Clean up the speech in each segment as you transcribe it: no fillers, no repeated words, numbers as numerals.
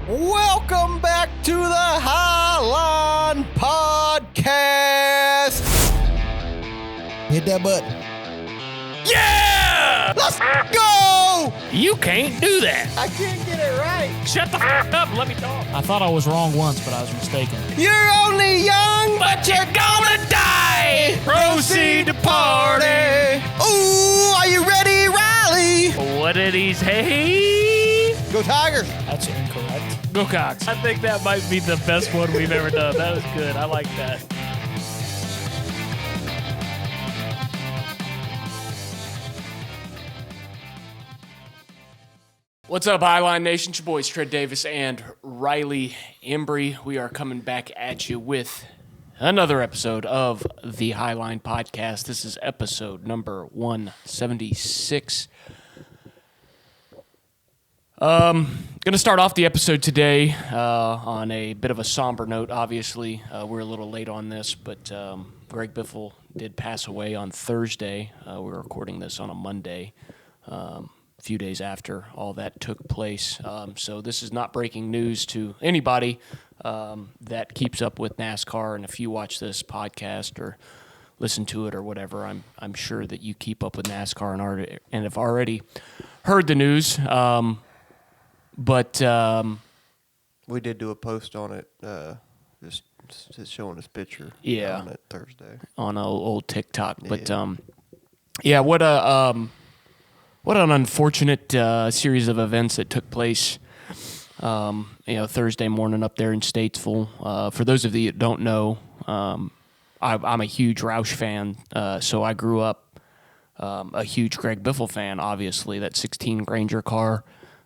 Welcome back to the Highline Podcast. Hit that button. Yeah! Let's go! You can't do that. I can't get it right. Shut the f*** up and let me talk. I thought I was wrong once, but I was mistaken. You're only young, But you're gonna die. Proceed to party. Ooh, are you ready, Riley? What did he say? Go Tigers. That's incorrect. Go Cox. I think that might be the best one we've ever done. That was good. I like that. What's up, Highline Nation? It's your boys, Trent Davis and Riley Embree. We are coming back at you with another episode of the Highline Podcast. This is episode number 176. Going to start off the episode today on a bit of a somber note, obviously. We're a little late on this, but Greg Biffle did pass away on Thursday. We're recording this on a Monday. A few days after all that took place. So this is not breaking news to anybody that keeps up with NASCAR. And if you watch this podcast or listen to it or whatever, I'm sure that you keep up with NASCAR and have already heard the news. But We did do a post on it, just showing his picture. Yeah. On it Thursday. on old TikTok. But Yeah. what an unfortunate series of events that took place. Thursday morning up there in Statesville. For those of you that don't know, I'm a huge Roush fan, so I grew up a huge Greg Biffle fan. Obviously, that 16 Granger car,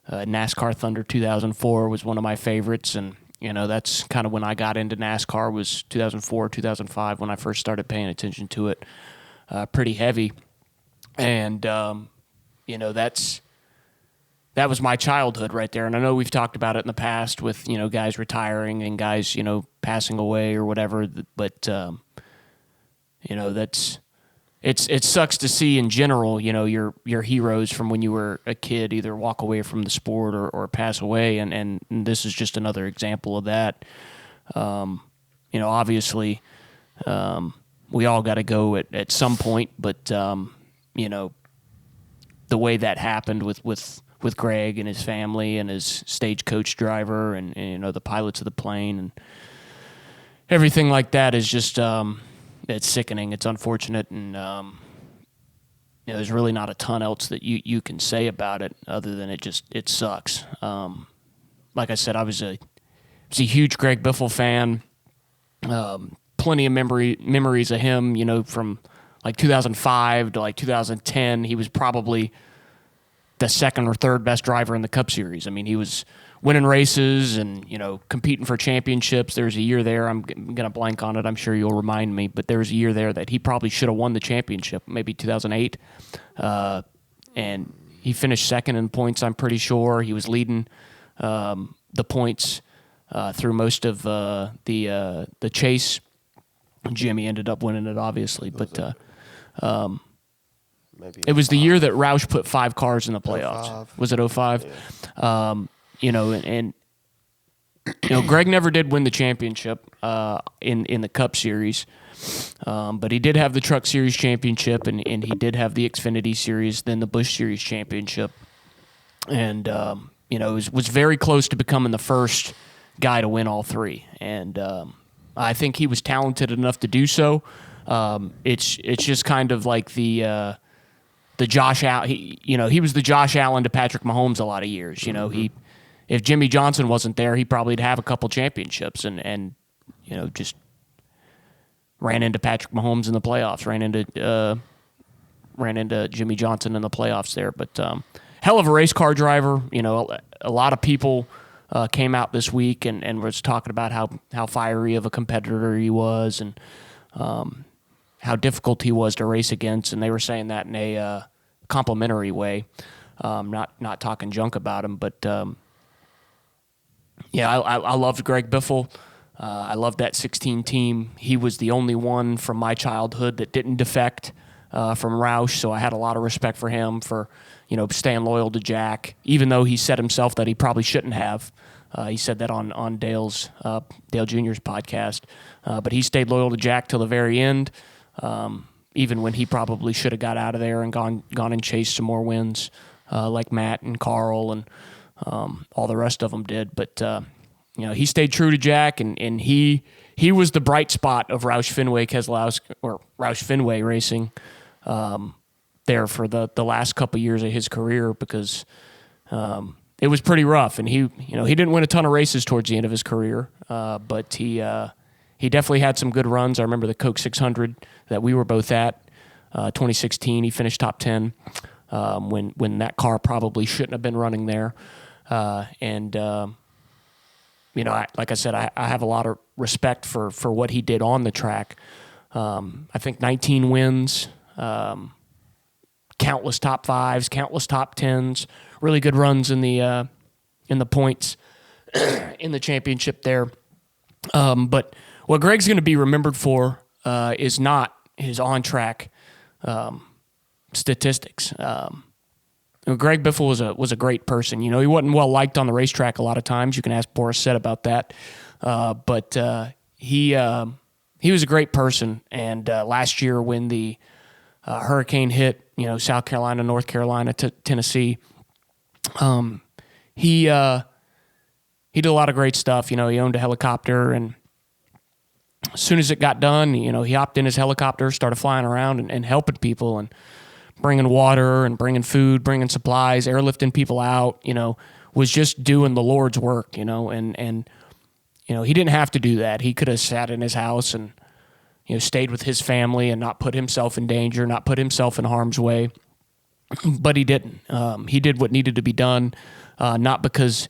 NASCAR Thunder 2004 was one of my favorites, and that's kind of when I got into NASCAR. Was 2004, 2005 when I first started paying attention to it, pretty heavy, and that was my childhood right there. And I know we've talked about it in the past with, guys retiring and guys, passing away or whatever. But, it sucks to see in general, your heroes from when you were a kid either walk away from the sport or pass away. And this is just another example of that. Obviously, we all got to go at some point, but, the way that happened with Greg and his family and his stagecoach driver and the pilots of the plane and everything like that is just it's sickening. It's unfortunate, and there's really not a ton else that you can say about it other than it sucks. Like I said, I was a huge Greg Biffle fan. Plenty of memories of him, from like 2005 to like 2010, he was probably the second or third best driver in the Cup Series. I mean, he was winning races and, competing for championships. There's a year there, I'm going to blank on it, I'm sure you'll remind me, but there was a year there that he probably should have won the championship, maybe 2008. And he finished second in points, I'm pretty sure. He was leading the points through most of the chase. Jimmy ended up winning it, obviously, but it was the year that Roush put 5 cars in the playoffs. 05. Was it 05? Yeah. Greg never did win the championship in the Cup Series, but he did have the Truck Series championship, and he did have the Xfinity Series, then the Busch Series championship, and was very close to becoming the first guy to win all 3, and I think he was talented enough to do so. It's just kind of like the Josh Allen. He was the Josh Allen to Patrick Mahomes a lot of years. If Jimmy Johnson wasn't there, he probably'd have a couple championships, and just ran into Patrick Mahomes in the playoffs, ran into Jimmy Johnson in the playoffs there. But hell of a race car driver. A lot of people came out this week and was talking about how fiery of a competitor he was and how difficult he was to race against, and they were saying that in a complimentary way, not talking junk about him. But I loved Greg Biffle. I loved that 16 team. He was the only one from my childhood that didn't defect from Roush, so I had a lot of respect for him for staying loyal to Jack, even though he said himself that he probably shouldn't have. He said that on Dale Jr.'s podcast. But he stayed loyal to Jack till the very end, even when he probably should have got out of there and gone and chased some more wins, like Matt and Carl and all the rest of them did. But he stayed true to Jack, and he was the bright spot of Roush Fenway Racing there for the last couple years of his career, because it was pretty rough, and he didn't win a ton of races towards the end of his career, but he definitely had some good runs. I remember the Coke 600 that we were both at, 2016. He finished top 10 when that car probably shouldn't have been running there, like I said, I have a lot of respect for what he did on the track. I think 19 wins, countless top fives, countless top tens, really good runs in the points in the championship there. But what Greg's going to be remembered for is not his on-track statistics. Greg Biffle was a great person. He wasn't well liked on the racetrack a lot of times. You can ask Boris Sett about that. But he was a great person. And last year when the hurricane hit, South Carolina, North Carolina, Tennessee, he did a lot of great stuff. He owned a helicopter, and as soon as it got done, he hopped in his helicopter, started flying around and helping people and bringing water and bringing food, bringing supplies, airlifting people out, was just doing the Lord's work, and he didn't have to do that. He could have sat in his house and, stayed with his family and not put himself in danger, not put himself in harm's way. But he didn't. He did what needed to be done, not because,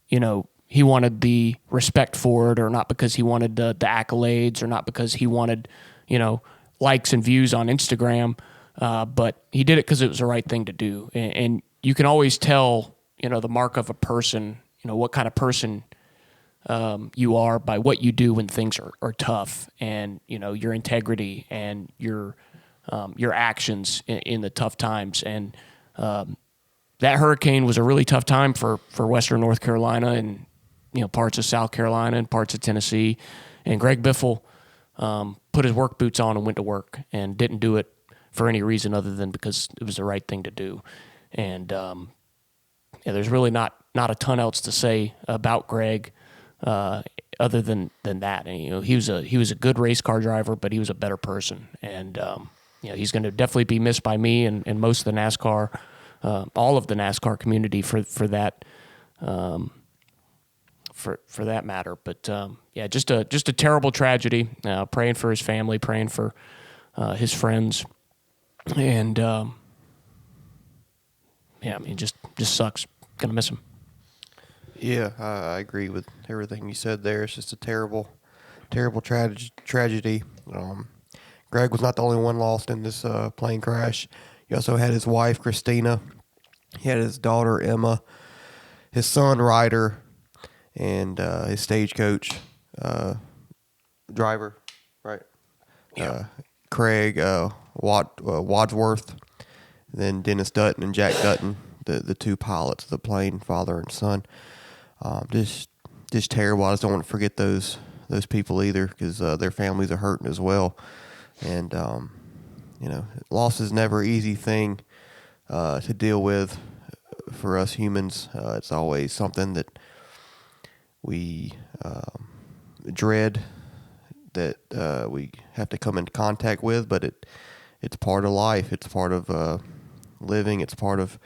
he wanted the respect for it, or not because he wanted the accolades, or not because he wanted, likes and views on Instagram. But he did it because it was the right thing to do. And you can always tell, the mark of a person, what kind of person you are by what you do when things are tough, and, your integrity and your actions in the tough times. And that hurricane was a really tough time for Western North Carolina and, parts of South Carolina and parts of Tennessee. And Greg Biffle put his work boots on and went to work, and didn't do it for any reason other than because it was the right thing to do. And there's really not a ton else to say about Greg other than that. And, he was a good race car driver, but he was a better person. And he's going to definitely be missed by me and most of the NASCAR, all of the NASCAR community for that. For that matter. But just a terrible tragedy. Praying for his family, praying for his friends, and just sucks. Gonna miss him. Yeah, I agree with everything you said there. It's just a terrible tragedy. Greg was not the only one lost in this plane crash. He also had his wife, Christina. He had his daughter, Emma, his son, Ryder, and his stagecoach driver, right? Yeah. Craig Wadsworth, then Dennis Dutton and Jack Dutton, the two pilots of the plane, father and son. Just terrible. I just don't want to forget those people either, because their families are hurting as well. And loss is never an easy thing to deal with for us humans. It's always something that we dread, that we have to come into contact with, but it's part of life. It's part of living. It's part of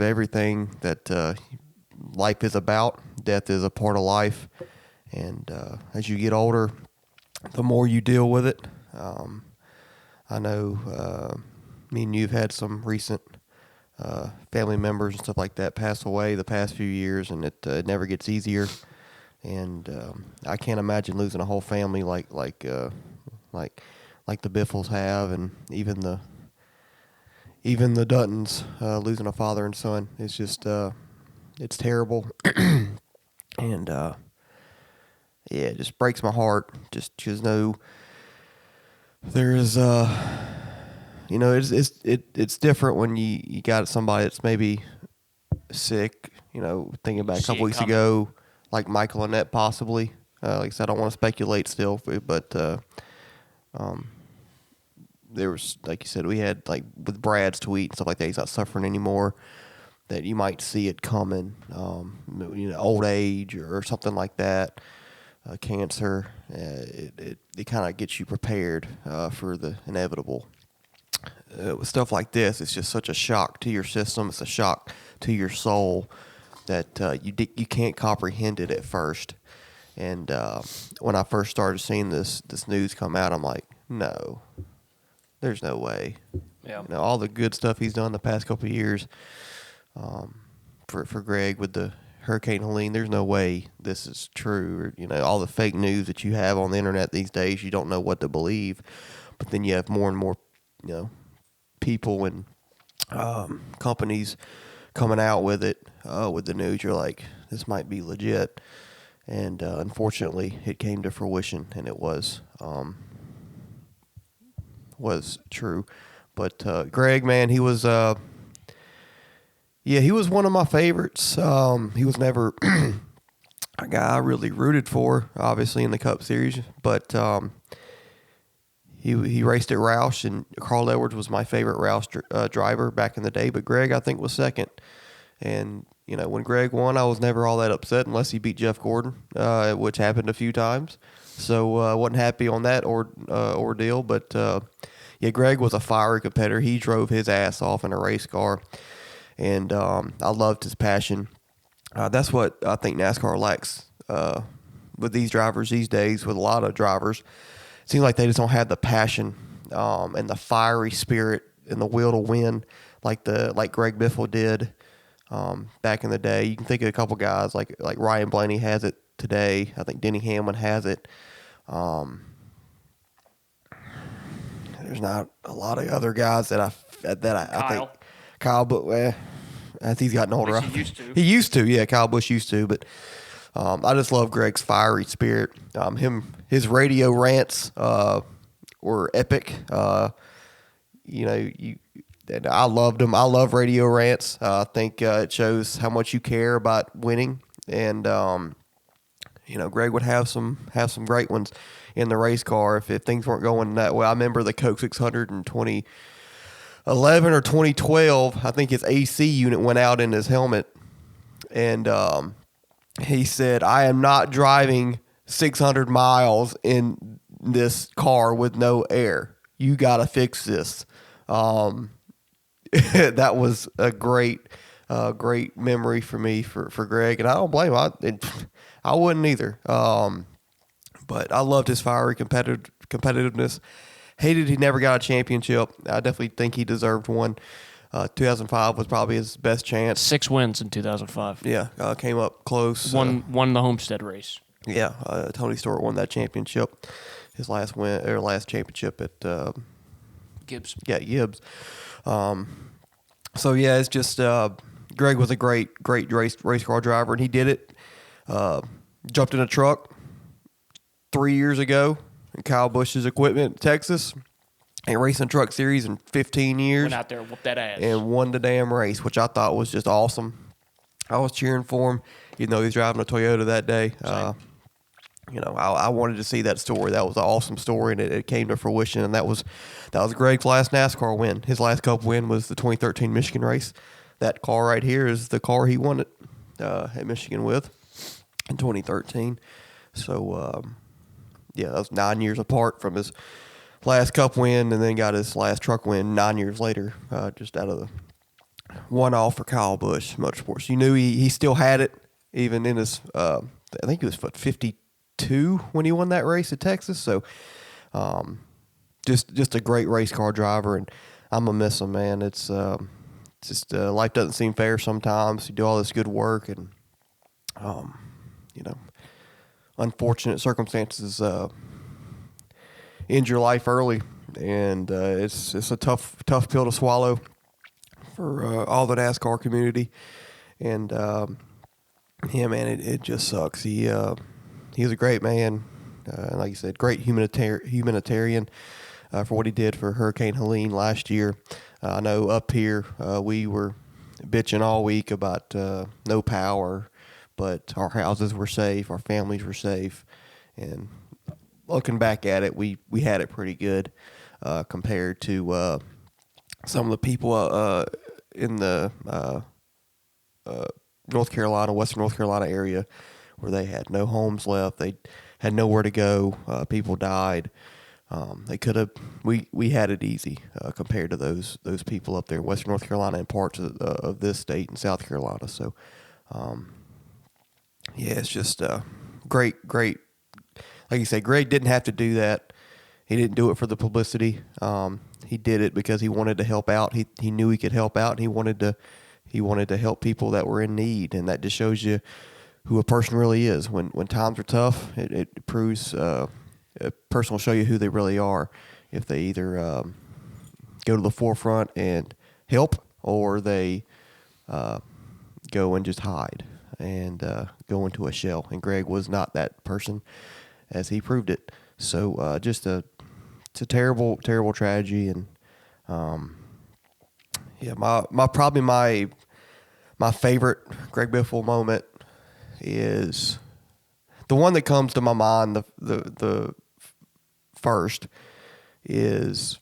everything that life is about. Death is a part of life, and as you get older, the more you deal with it. I know me and you've had some recent family members and stuff like that pass away the past few years, and it never gets easier. And I can't imagine losing a whole family like the Biffles have, and even the Duttons losing a father and son. It's just it's terrible, and it just breaks my heart. Just there is it's different when you got somebody that's maybe sick. Thinking back a See couple it weeks coming. ago, like Michael Annette possibly. Like I said, I don't want to speculate still, but there was, like you said, we had like with Brad's tweet and stuff like that. He's not suffering anymore. That you might see it coming, old age or something like that, cancer. It kind of gets you prepared for the inevitable. With stuff like this, it's just such a shock to your system. It's a shock to your soul that you can't comprehend it at first. And when I first started seeing this news come out, I'm like, no, there's no way. Yeah. All the good stuff he's done the past couple of years. For Greg with the Hurricane Helene, there's no way this is true. Or, all the fake news that you have on the internet these days, you don't know what to believe. But then you have more and more, people and companies coming out with it, with the news. You're like, this might be legit. And unfortunately, it came to fruition, and it was true. But Greg, man, he was. Yeah, he was one of my favorites. He was never a guy I really rooted for, obviously, in the Cup Series. But he raced at Roush, and Carl Edwards was my favorite Roush driver back in the day. But Greg, I think, was second. And, when Greg won, I was never all that upset unless he beat Jeff Gordon, which happened a few times. So I wasn't happy on that ordeal. But, yeah, Greg was a fiery competitor. He drove his ass off in a race car. And I loved his passion. That's what I think NASCAR lacks with these drivers these days, with a lot of drivers. It seems like they just don't have the passion and the fiery spirit and the will to win like Greg Biffle did back in the day. You can think of a couple guys like Ryan Blaney has it today. I think Denny Hamlin has it. There's not a lot of other guys that I think. Kyle, but as he's gotten older, he used to, yeah. Kyle Busch used to, but I just love Greg's fiery spirit. His radio rants were epic. And I loved them. I love radio rants. I think it shows how much you care about winning, and Greg would have some great ones in the race car if things weren't going that way. I remember the Coke 600 in 2011 or 2012, I think his AC unit went out in his helmet, and he said, "I am not driving 600 miles in this car with no air. You got to fix this." That was a great memory for me for Greg, and I don't blame him. I wouldn't either. But I loved his fiery competitiveness. Hated he never got a championship. I definitely think he deserved one. 2005 was probably his best chance. 6 wins in 2005. Yeah, came up close. Won the Homestead race. Yeah, Tony Stewart won that championship. His last championship at Gibbs. Yeah, Gibbs. So yeah, it's just Greg was a great race car driver, and he did it. Jumped in a truck 3 years ago in Kyle Busch's equipment in Texas. Ain't racing truck series in 15 years. Went out there and whooped that ass. And won the damn race, which I thought was just awesome. I was cheering for him, even though he was driving a Toyota that day. I wanted to see that story. That was an awesome story, and it came to fruition. And that was Greg's last NASCAR win. His last Cup win was the 2013 Michigan race. That car right here is the car he won it at Michigan with in 2013. So, that was 9 years apart from his last Cup win, and then got his last truck win 9 years later, just out of the one-off for Kyle Busch Motorsports. You knew he still had it, even in his, I think he was 52 when he won that race at Texas. So, just a great race car driver, and I'm gonna miss him, man. It's just life doesn't seem fair sometimes. You do all this good work, and unfortunate circumstances end your life early, and it's a tough pill to swallow for all the NASCAR community. And yeah, man, it just sucks. He was a great man, like you said, great humanitarian for what he did for Hurricane Helene last year. I know up here we were bitching all week about no power, but our houses were safe, our families were safe, and looking back at it, we had it pretty good compared to some of the people in the North Carolina, Western North Carolina area, where they had no homes left. They had nowhere to go. People died. They could have. We had it easy compared to those people up there in Western North Carolina and parts of this state and South Carolina. So, yeah, it's just great. Like you said, Greg didn't have to do that. He didn't do it for the publicity. He did it because he wanted to help out. He knew he could help out, and he wanted to help people that were in need, and that just shows you who a person really is. When times are tough, it proves a person will show you who they really are if they either go to the forefront and help, or they go and just hide and go into a shell. And Greg was not that person, as he proved it. So it's a terrible tragedy, and yeah, my favorite Greg Biffle moment is the one that comes to my mind. The first is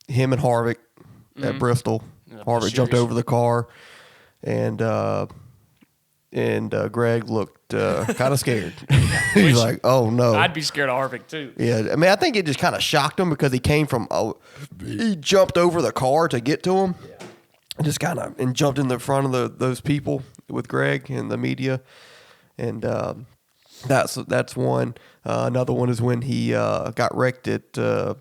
him and Harvick at Bristol. Harvick jumped over the car, and Greg looked kind of scared. He's like, "Oh no!" I'd be scared of Harvick too. Yeah, I mean, I think it just kind of shocked him because he he jumped over the car to get to him, just kind of and jumped in the front of those people with Greg and the media, and that's one. Another one is when he got wrecked at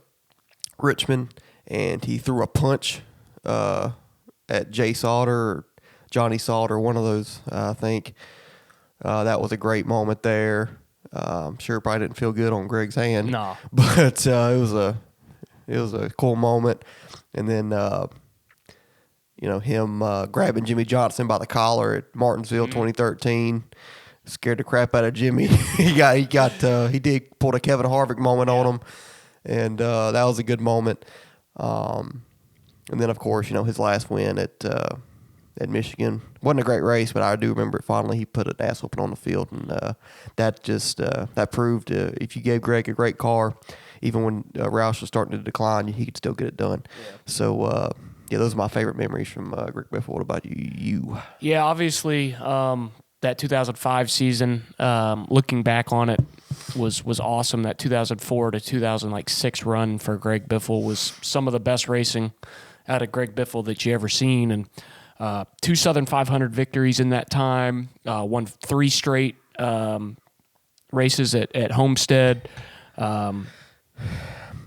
Richmond, and he threw a punch at Jay Sauter or Johnny Sauter, one of those, I think. That was a great moment there. I'm sure it probably didn't feel good on Greg's hand. No. But it was a cool moment. And then him grabbing Jimmy Johnson by the collar at Martinsville 2013 scared the crap out of Jimmy. he did pull a Kevin Harvick moment on him, and that was a good moment. And then of course his last win at Michigan wasn't a great race, but I do remember it fondly. He put an ass whooping on the field, and that proved if you gave Greg a great car, even when Roush was starting to decline, he could still get it done. Yeah. So those are my favorite memories from Greg Biffle. What about you? Yeah, obviously that 2005 season, looking back on it, was awesome. That 2004 to 2006 run for Greg Biffle was some of the best racing out of Greg Biffle that you ever seen, and 2 Southern 500 victories in that time, won 3 straight races at Homestead.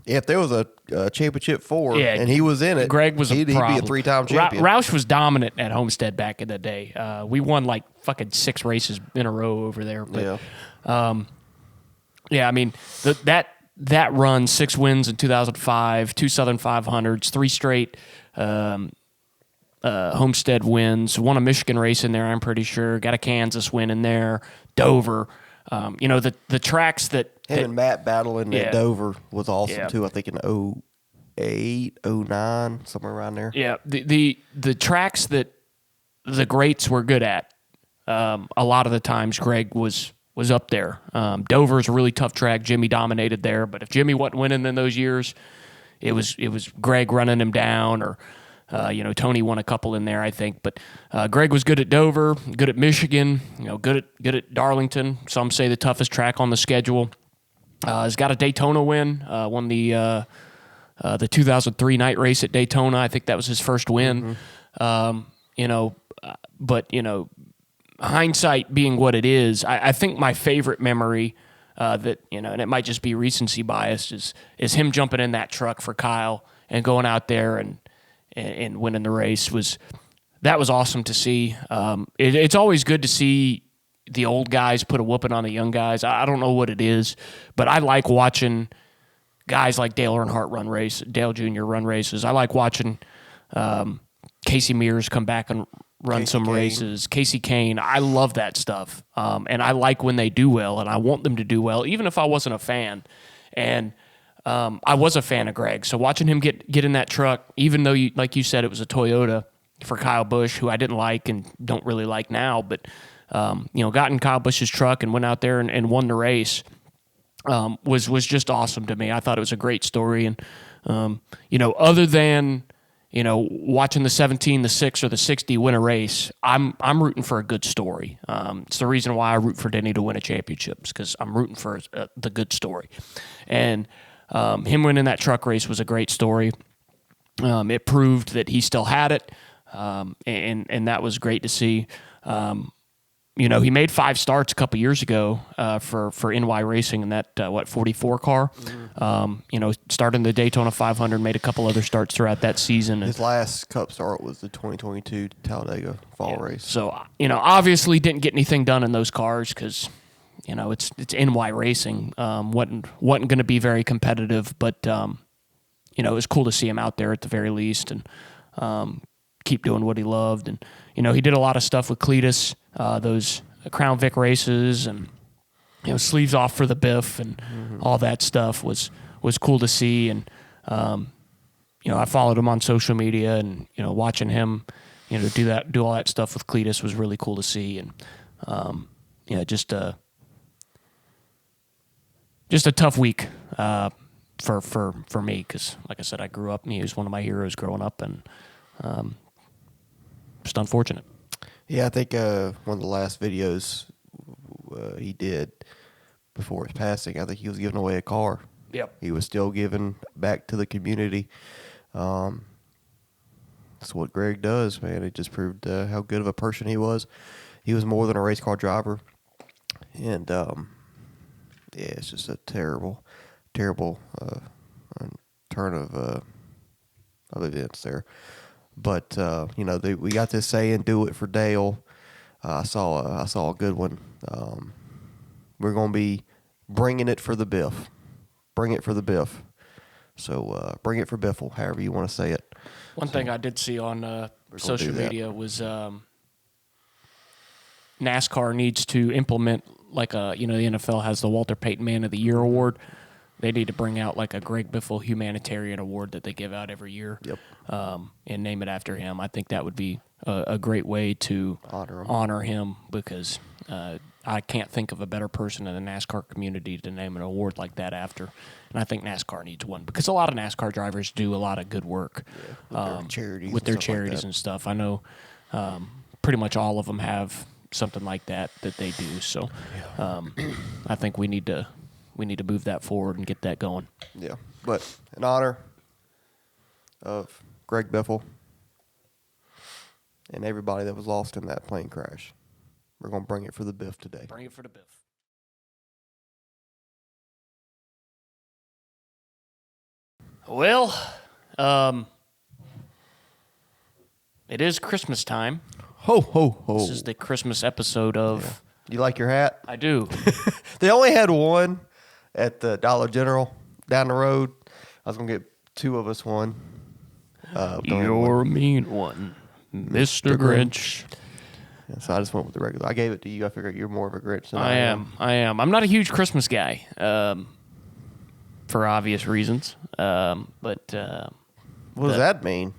If there was a championship 4 and he was in it, Greg was he'd be a 3-time champion. Roush was dominant at Homestead back in the day. We won like fucking 6 races in a row over there. But, I mean, that run, 6 wins in 2005, 2 Southern 500s, 3 straight Homestead wins, won a Michigan race in there, I'm pretty sure, got a Kansas win in there, Dover. The tracks that him and Matt battling at Dover was awesome too. I think in 08, 09, somewhere around there. Yeah, the tracks that the greats were good at, a lot of the times Greg was up there. Dover's a really tough track. Jimmy dominated there, but if Jimmy wasn't winning in those years, it was Greg running him down, or Tony won a couple in there, I think. But Greg was good at Dover, good at Michigan, good at Darlington. Some say the toughest track on the schedule. He's got a Daytona win. Won the 2003 night race at Daytona. I think that was his first win. But hindsight being what it is, I think my favorite memory and it might just be recency bias, is him jumping in that truck for Kyle and going out there and winning the race. That was awesome to see. It's always good to see the old guys put a whooping on the young guys. I don't know what it is, but I like watching guys like Dale Earnhardt Dale Jr. run races. I like watching Casey Mears come back and run races. Casey Kane. I love that stuff. And I like when they do well, and I want them to do well, even if I wasn't a fan. And I was a fan of Greg. So watching him get in that truck, even though, like you said, it was a Toyota, for Kyle Busch, who I didn't like and don't really like now, but got in Kyle Busch's truck and went out there and won the race. Was just awesome to me. I thought it was a great story, and other than watching the 17, the 6, or the 60 win a race, I'm rooting for a good story. It's the reason why I root for Denny to win a championship, because I'm rooting for the good story, and him winning that truck race was a great story. It proved that he still had it, and that was great to see. He made 5 starts a couple years ago for NY Racing in that 44 car. Mm-hmm. Started the Daytona 500, made a couple other starts throughout that season. His last Cup start was the 2022 Talladega Fall race. So obviously didn't get anything done in those cars because it's NY Racing. wasn't going to be very competitive, but it was cool to see him out there at the very least and keep doing what he loved. And he did a lot of stuff with Cletus. Those Crown Vic races and sleeves off for the Biff and all that stuff was cool to see. And I followed him on social media, and watching him do all that stuff with Cletus was really cool to see. And just a tough week for me, because like I said, I grew up and he was one of my heroes growing up, and just unfortunate. Yeah, I think one of the last videos he did before his passing, I think he was giving away a car. Yep. He was still giving back to the community. That's what Greg does, man. It just proved how good of a person he was. He was more than a race car driver. And, it's just a terrible turn of events there. But we got this saying, "Do it for Dale." I saw a good one. We're gonna be bringing it for the Biff. Bring it for the Biff. So bring it for Biffle, however you want to say it. One thing I did see on social media was NASCAR needs to implement the NFL has the Walter Payton Man of the Year award. They need to bring out like a Greg Biffle humanitarian award that they give out every year. Yep. And name it after him. I think that would be a great way to honor him because I can't think of a better person in the NASCAR community to name an award like that after. And I think NASCAR needs one because a lot of NASCAR drivers do a lot of good work with their charities and stuff. I know pretty much all of them have something like that they do. So I think we need to move that forward and get that going. Yeah, but in honor of Greg Biffle and everybody that was lost in that plane crash, we're going to bring it for the Biff today. Bring it for the Biff. Well, it is Christmas time. Ho, ho, ho. This is the Christmas episode of... Yeah. You like your hat? I do. They only had one at the Dollar General down the road. I was going to get 2 of us one. You're a mean one, Mr. Grinch. Yeah, so I just went with the regular. I gave it to you. I figured you're more of a Grinch than I am. I am. I'm not a huge Christmas guy, for obvious reasons. But what does that mean?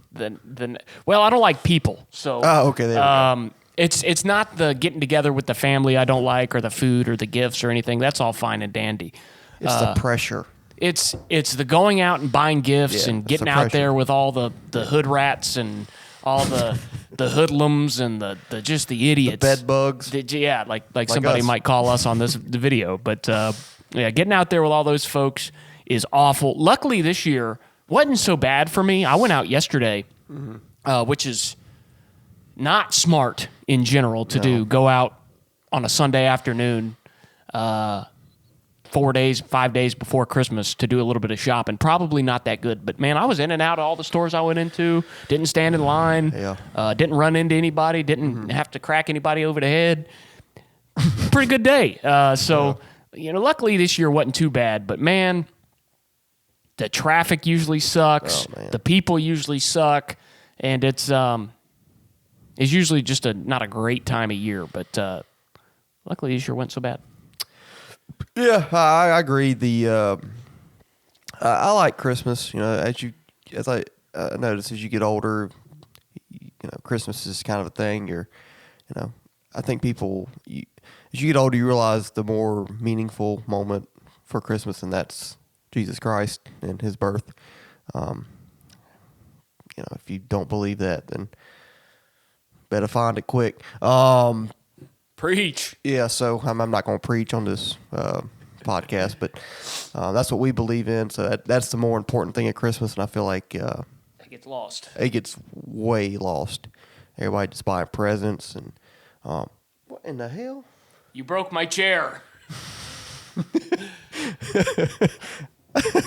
Well, I don't like people. So okay, there we go. It's not the getting together with the family I don't like, or the food, or the gifts, or anything. That's all fine and dandy. It's the pressure. It's the going out and buying gifts and getting out there with all the hood rats and all the hoodlums and the just the idiots, the bed bugs. Like somebody us. might call us on the video. But getting out there with all those folks is awful. Luckily this year wasn't so bad for me. I went out yesterday, which is not smart in general to do. Go out on a Sunday afternoon, 5 days before Christmas to do a little bit of shopping. Probably not that good, but man, I was in and out of all the stores I went into. Didn't stand in line. Didn't run into anybody. Didn't have to crack anybody over the head. Pretty good day. Luckily this year wasn't too bad, but man, the traffic usually sucks. The people usually suck, and it's usually just not a great time of year. But luckily this year went so bad. Yeah, I agree. I like Christmas. As I notice as you get older, Christmas is kind of a thing. I think people, as you get older, you realize the more meaningful moment for Christmas, and that's Jesus Christ and His birth. If you don't believe that, then better find it quick. Preach. Yeah, so I'm not going to preach on this podcast, but that's what we believe in. So that's the more important thing at Christmas, and I feel like It gets lost. it gets way lost. Everybody just buying presents and what in the hell? You broke my chair.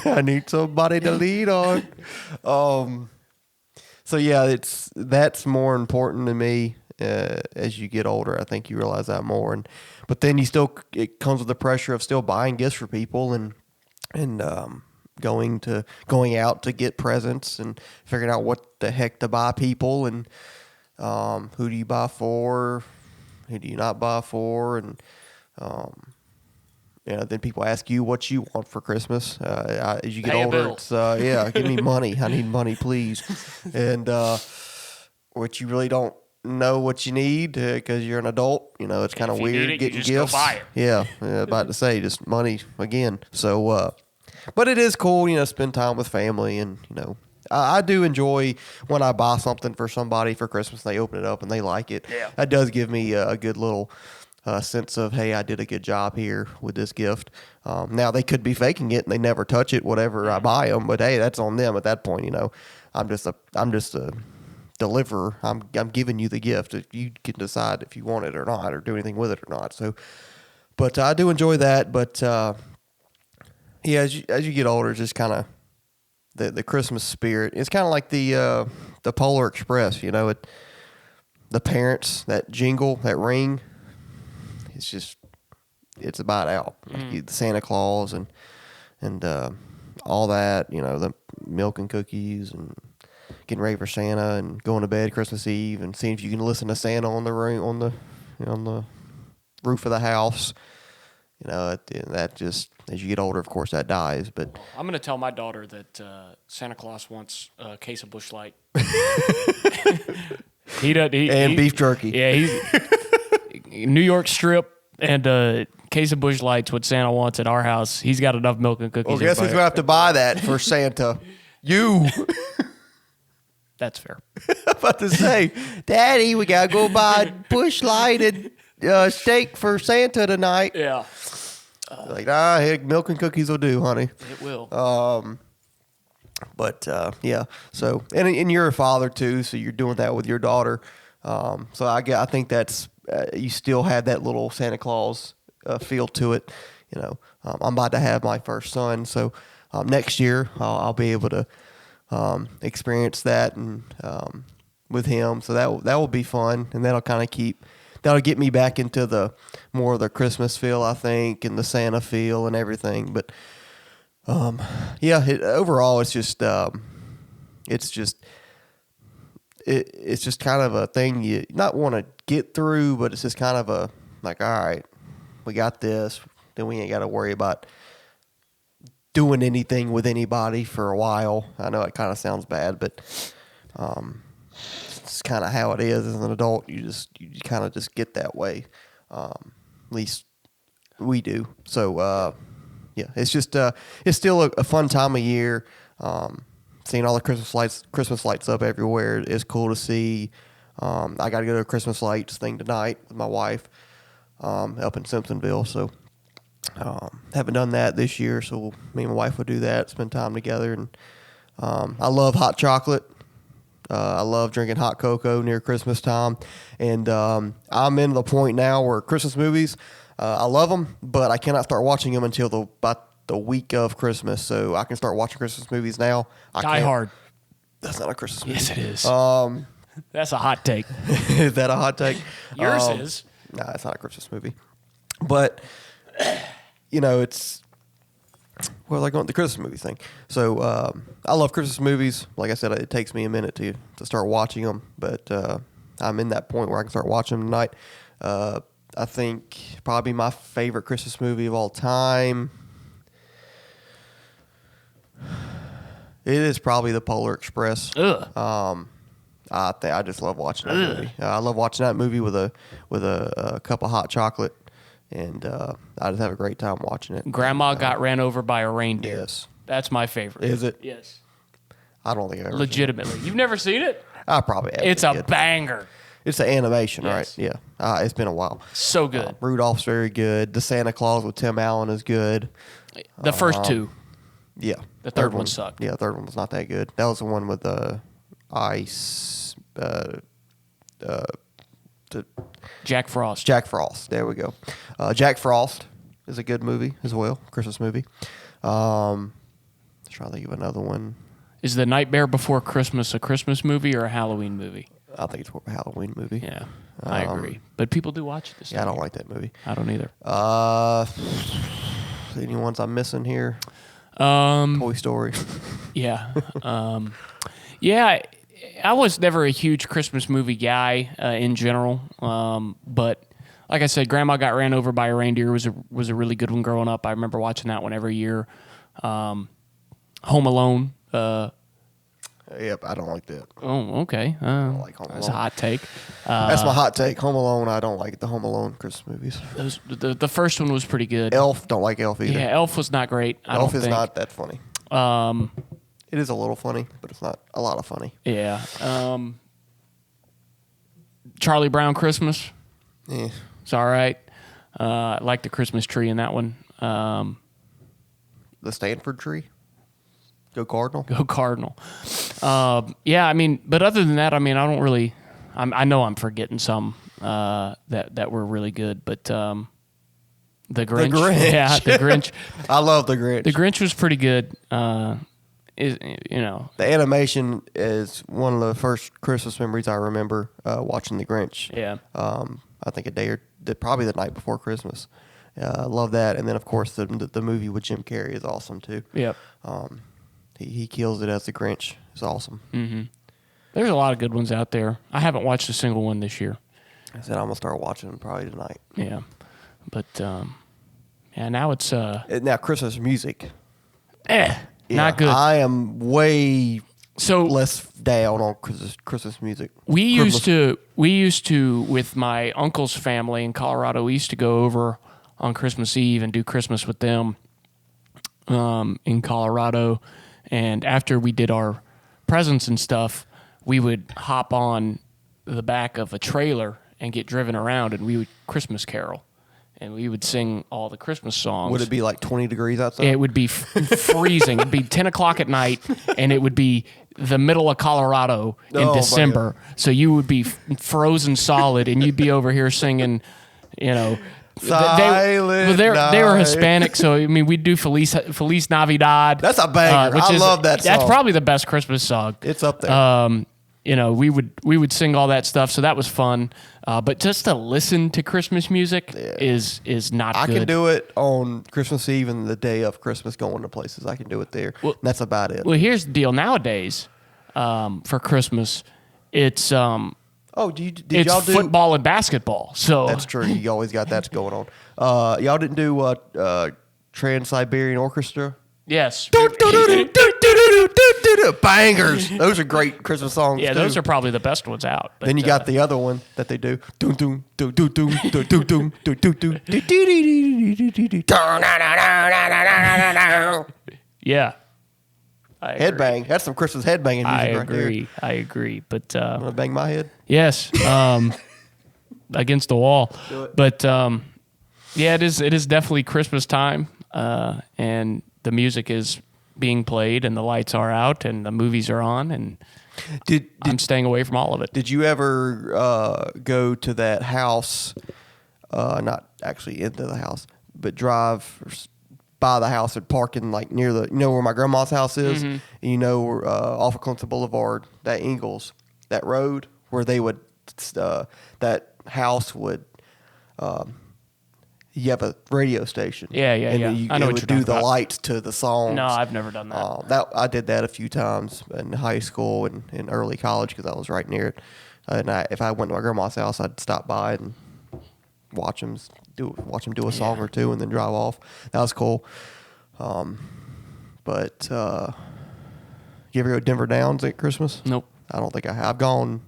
I need somebody to lead on. So yeah, that's more important to me as you get older. I think you realize that more, but then it comes with the pressure of still buying gifts for people and going out to get presents and figuring out what the heck to buy people and who do you buy for, who do you not buy for, and then people ask you what you want for Christmas. As you get Pay a older, bill. it's give me money. I need money, please. And which you really don't know what you need because you're an adult. It's kind of If you need weird it, you getting just go gifts. buy it. Yeah, about to say just money again. So, but it is cool, spend time with family, and I do enjoy when I buy something for somebody for Christmas. And they open it up and they like it. Yeah. That does give me a good little sense of, hey, I did a good job here with this gift. Now they could be faking it and they never touch it, whatever I buy them, but hey, that's on them at that point. I'm just a deliverer. I'm giving you the gift. You can decide if you want it or not, or do anything with it or not. So, but I do enjoy that. But yeah, as you get older, it's just kind of the Christmas spirit. It's kind of like the Polar Express. The parents, that jingle, that ring. It's about out. Like the Santa Claus and all that, the milk and cookies and getting ready for Santa and going to bed Christmas Eve and seeing if you can listen to Santa on the roof of the house. That just, as you get older, of course, that dies. But I'm going to tell my daughter that Santa Claus wants a case of Busch Light. beef jerky. Yeah, he's New York strip and a case of Busch Lights. What Santa wants at our house. He's got enough milk and cookies. Well, guess who's gonna have to buy that for Santa? You. That's fair. I'm about to say, Daddy, we gotta go buy Busch Light and steak for Santa tonight. Yeah, Heck, milk and cookies will do, honey. it will. But yeah. So, and you're a father too, so you're doing that with your daughter. So I think that's you still have that little Santa Claus feel to it. I'm about to have my first son, so next year I'll be able to experience that and with him. So that will be fun, and that'll get me back into the more of the Christmas feel, I think, and the Santa feel and everything. But overall, it's just kind of a thing you not want to get through, but it's just kind of a like, all right, we got this, then we ain't got to worry about doing anything with anybody for a while. I know it kind of sounds bad, but it's kind of how it is as an adult. You kind of just get that way. At least we do. So yeah, it's just it's still a fun time of year. Seeing all the Christmas lights up everywhere is cool to see. I got to go to a Christmas lights thing tonight with my wife up in Simpsonville. So haven't done that this year, so me and my wife will do that, spend time together. And I love hot chocolate. I love drinking hot cocoa near Christmas time. And I'm in the point now where Christmas movies, I love them, but I cannot start watching them until about the week of Christmas. So I can start watching Christmas movies now. Die Hard. That's not a Christmas movie. Yes, it is. That's a hot take. Is that a hot take? Yours is. Nah, it's not a Christmas movie. But, it's... Well, like on the Christmas movie thing. So I love Christmas movies. Like I said, it takes me a minute to start watching them. But I'm in that point where I can start watching them tonight. I think probably my favorite Christmas movie of all time... It is probably The Polar Express. Ugh. I just love watching that movie. I love watching that movie with a cup of hot chocolate, and I just have a great time watching it. Grandma got ran over by a reindeer. Yes. That's my favorite. Is it? Yes. I don't think I've ever Legitimately. You've never seen it? seen it. I probably have. It's a banger. It's an animation, Yes. right? Yeah. It's been a while. So good. Rudolph's very good. The Santa Claus with Tim Allen is good. The first two. Yeah. The third one sucked. Yeah, the third one was not that good. That was the one with the ice. Jack Frost. Jack Frost. There we go. Jack Frost is a good movie as well. Christmas movie. Trying to think of another one. Is The Nightmare Before Christmas a Christmas movie or a Halloween movie? I think it's more of a Halloween movie. Yeah, I agree. But people do watch this. Yeah, I don't like that movie. I don't either. Any ones I'm missing here? Um, Toy Story. Yeah. Yeah, I was never a huge Christmas movie guy in general. But like I said, Grandma Got Ran Over by a Reindeer was a really good one growing up. I remember watching that one every year. Home Alone. Yep, I don't like that. Oh, okay. I don't like Home That's a Alone. hot take. That's my hot take. Home Alone, I don't like the Home Alone Christmas movies. The first one was pretty good. Elf, don't like Elf either. Yeah, Elf was not great. I Elf don't is think. not that funny. It is a little funny, but it's not a lot of funny. Yeah. Charlie Brown Christmas. Yeah. It's all right. I like the Christmas tree in that one. The Stanford Tree. Go Cardinal. Go Cardinal. Yeah, I mean, but other than that, I mean, I don't really. I know I'm forgetting some that were really good, but the Grinch. The Grinch. Yeah, the Grinch. I love the Grinch. The Grinch was pretty good. You know, The animation is one of the first Christmas memories I remember watching the Grinch. yeah. I think probably the night before Christmas. I love that, and then of course the movie with Jim Carrey is awesome too. Yep. He kills it as the Grinch. It's awesome. Mm-hmm. There's a lot of good ones out there. I haven't watched a single one this year. I said I'm gonna start watching them probably tonight. Yeah, but yeah, now it's Now Christmas music. not good. I am way So less down on Christmas music. we used to with my uncle's family in Colorado. We used to go over on Christmas Eve and do Christmas with them in Colorado. And after we did our presents and stuff, we would hop on the back of a trailer and get driven around, and we would Christmas carol, and we would sing all the Christmas songs. Would it be like 20 degrees outside? It would be freezing. It'd be 10 o'clock at night, and it would be the middle of Colorado in Oh, my December. So you would be frozen solid, and you'd be over here singing, you know. Silent They were night. Hispanic, so I mean, we'd do Feliz Navidad. That's a banger. I love that That's song. probably the best Christmas song. It's up there. You know, we would sing all that stuff, so that was fun. But just to listen to Christmas music is not I good. can do it on Christmas Eve and the day of Christmas going to places. I can do it there. Well- That's about it. Well, here's the deal. Nowadays, for Christmas, it's Did it's y'all do football and basketball. So That's true. You always got that going on. Y'all didn't do Trans-Siberian Orchestra? yes, Bangers. Those are great Christmas songs. yeah, too. those are probably the best ones out. But, Then you got the other one that they do. Doom doom doom doom doom doom doom doom doom doom doom. yeah. I agree. Headbang. That's some Christmas headbanging music I right there. agree. I agree. But Wanna bang my head? yes, against the wall. Do it. But yeah, it is definitely Christmas time, and the music is being played, and the lights are out, and the movies are on, and I'm staying away from all of it. Did you ever go to that house? Not actually into the house, but drive by the house and park in like near where my grandma's house is, Mm-hmm. and off of Clemson Boulevard, that Ingalls, that road where they would that house would. You have a radio station. Yeah, and yeah. then I know it what would you're do talking the about. lights to the songs. No, I've never done that. I did that a few times in high school and in early college because I was right near it. And if I went to my grandma's house, I'd stop by and watch them do a song or two and then drive off. That was cool. But you ever go to Denver Downs at Christmas? Nope. I don't think I have. I've gone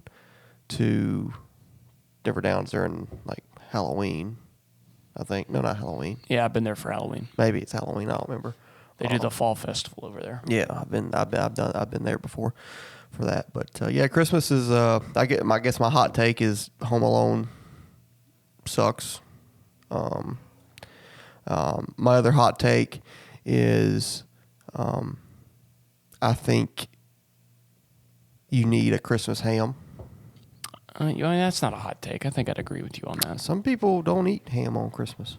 to Denver Downs during like Halloween. I think not Halloween. Yeah, I've been there for Halloween. Maybe it's Halloween. I don't remember. They do the fall festival over there. Yeah, I've been there before for that. But yeah, Christmas is. I guess my hot take is Home Alone sucks. My other hot take is, I think you need a Christmas ham. That's not a hot take. I think I'd agree with you on that. Some people don't eat ham on Christmas.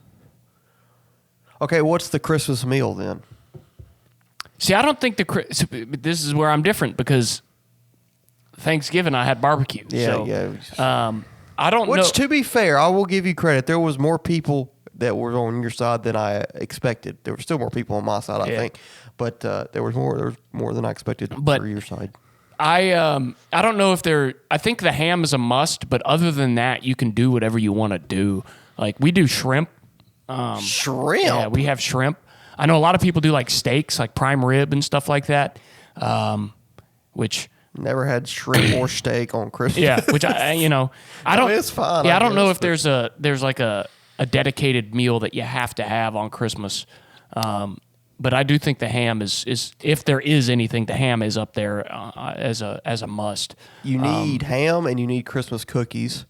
Okay, what's the Christmas meal then? See, I don't think this is where I'm different because Thanksgiving I had barbecue. Yeah. I don't know. Which, to be fair, I will give you credit. There was more people that were on your side than I expected. There were still more people on my side, I think, but there was more than I expected for your side. I don't know if I think the ham is a must, but other than that, you can do whatever you want to do. Like we do shrimp. Shrimp? Yeah, we have shrimp. I know a lot of people do like steaks, like prime rib and stuff like that, which... Never had shrimp or steak on Christmas. Yeah, which I don't. It's fine. Yeah, I don't know if there's like a dedicated meal that you have to have on Christmas. But I do think the ham is if there is anything, the ham is up there as a must. You need ham and you need Christmas cookies.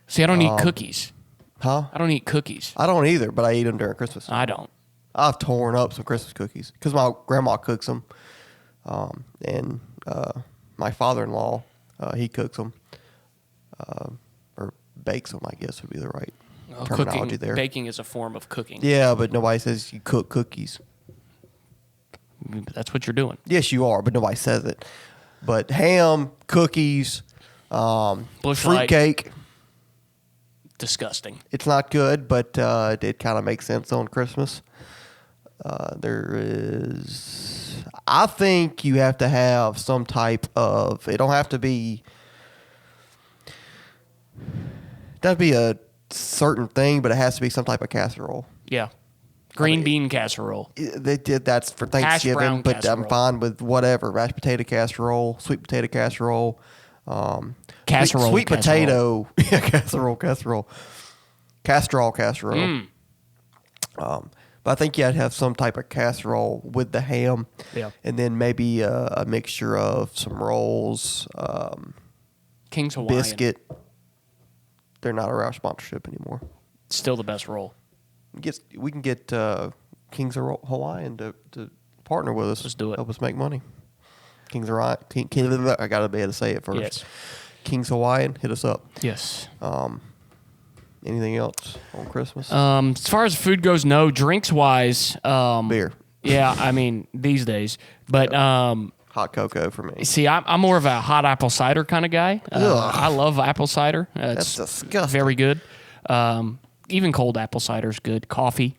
See, I don't eat cookies. Huh? I don't eat cookies. I don't either, but I eat them during Christmas. I don't. I've torn up some Christmas cookies because my grandma cooks them, and my father-in-law he cooks them, or bakes them. I guess would be the right terminology there. Baking is a form of cooking. Yeah, but nobody says you cook cookies. That's what you're doing. Yes, you are, but nobody says it. But ham, cookies, fruitcake. Disgusting. It's not good, but it kind of makes sense on Christmas. I think you have to have some type of, it don't have to be a certain thing, but it has to be some type of casserole. Yeah. Green bean casserole. They did that's for Thanksgiving, brown but casserole. I'm fine with whatever. Mashed potato casserole, sweet potato casserole, Casserole. sweet potato, yeah, casserole. But I think you had to have some type of casserole with the ham, Yeah. and then maybe a mixture of some rolls, King's Hawaiian. biscuit. They're not our sponsorship anymore. Still the best roll. We can get King's Hawaiian to partner with us. Let's do it. Help us make money. King's Hawaiian. I got to be able to say it first. Yes. King's Hawaiian, hit us up. Yes. Anything else on Christmas? As far as food goes, no. Drinks wise, Beer. Yeah, I mean these days, but Hot cocoa for me. see, I'm more of a hot apple cider kind of guy. I love apple cider. That's It's disgusting. very good. Even cold apple cider is good. Coffee,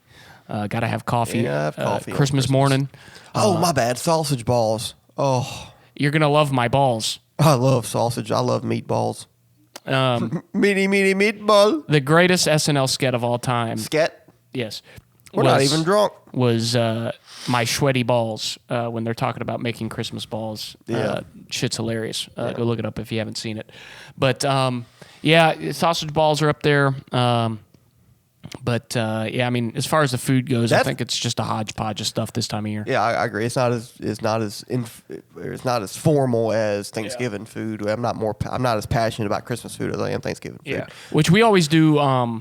got to have coffee. Yeah, I have coffee on Christmas Christmas. morning. Oh, my bad. Sausage balls. Oh, You're gonna love my balls. I love sausage. I love meatballs. Meaty meatball. The greatest SNL skit of all time. Sket. Yes. We're not even drunk. Was my sweaty balls when they're talking about making Christmas balls. Yeah. Shit's hilarious. Go look it up if you haven't seen it. But yeah, sausage balls are up there. But yeah, I mean, as far as the food goes, I think it's just a hodgepodge of stuff this time of year. Yeah, I agree. It's not as formal as Thanksgiving food. I'm not as passionate about Christmas food as I am Thanksgiving food. Yeah, which we always do.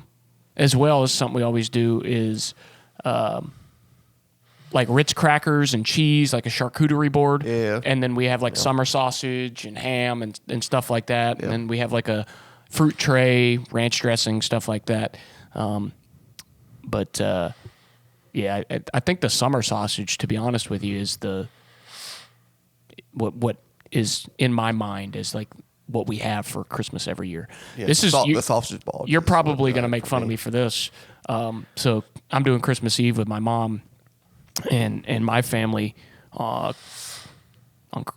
As well as something we always do is like Ritz crackers and cheese, like a charcuterie board. Yeah. And then we have like summer sausage and ham and stuff like that. Yeah. And then we have like a fruit tray, ranch dressing, stuff like that. But yeah, I think the summer sausage, to be honest with you, is what is in my mind is like what we have for Christmas every year. Yeah, This is the sausage ball. You're probably going to make fun of me for this. So I'm doing Christmas Eve with my mom and my family. Or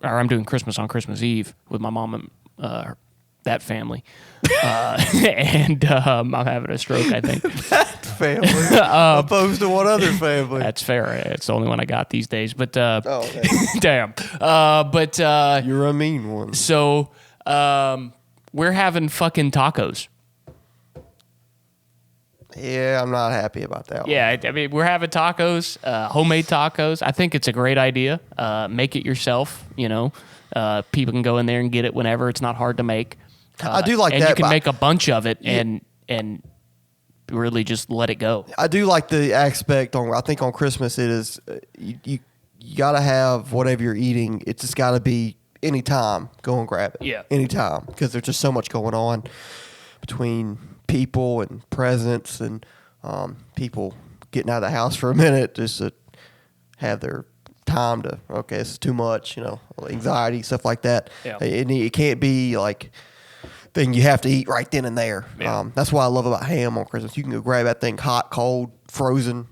I'm doing Christmas on Christmas Eve with my mom and that family. And I'm having a stroke, I think. That family, opposed to what other family? That's fair. It's the only one I got these days. But Okay. damn. But You're a mean one. so we're having fucking tacos. Yeah, I'm not happy about that one. Yeah, I mean, we're having tacos, homemade tacos. I think it's a great idea. Make it yourself. People can go in there and get it whenever. It's not hard to make. I do like and that. And you can but make a bunch of it and really just let it go. I do like the aspect on. I think on Christmas it is you got to have whatever you're eating. It's just got to be anytime. Go and grab it. Yeah. Anytime, because there's just so much going on between people and presents and people getting out of the house for a minute just to have their time to, okay, this is too much, anxiety, stuff like that. Yeah. It can't be like thing you have to eat right then and there. Yeah. That's what I love about ham on Christmas. You can go grab that thing hot, cold, frozen.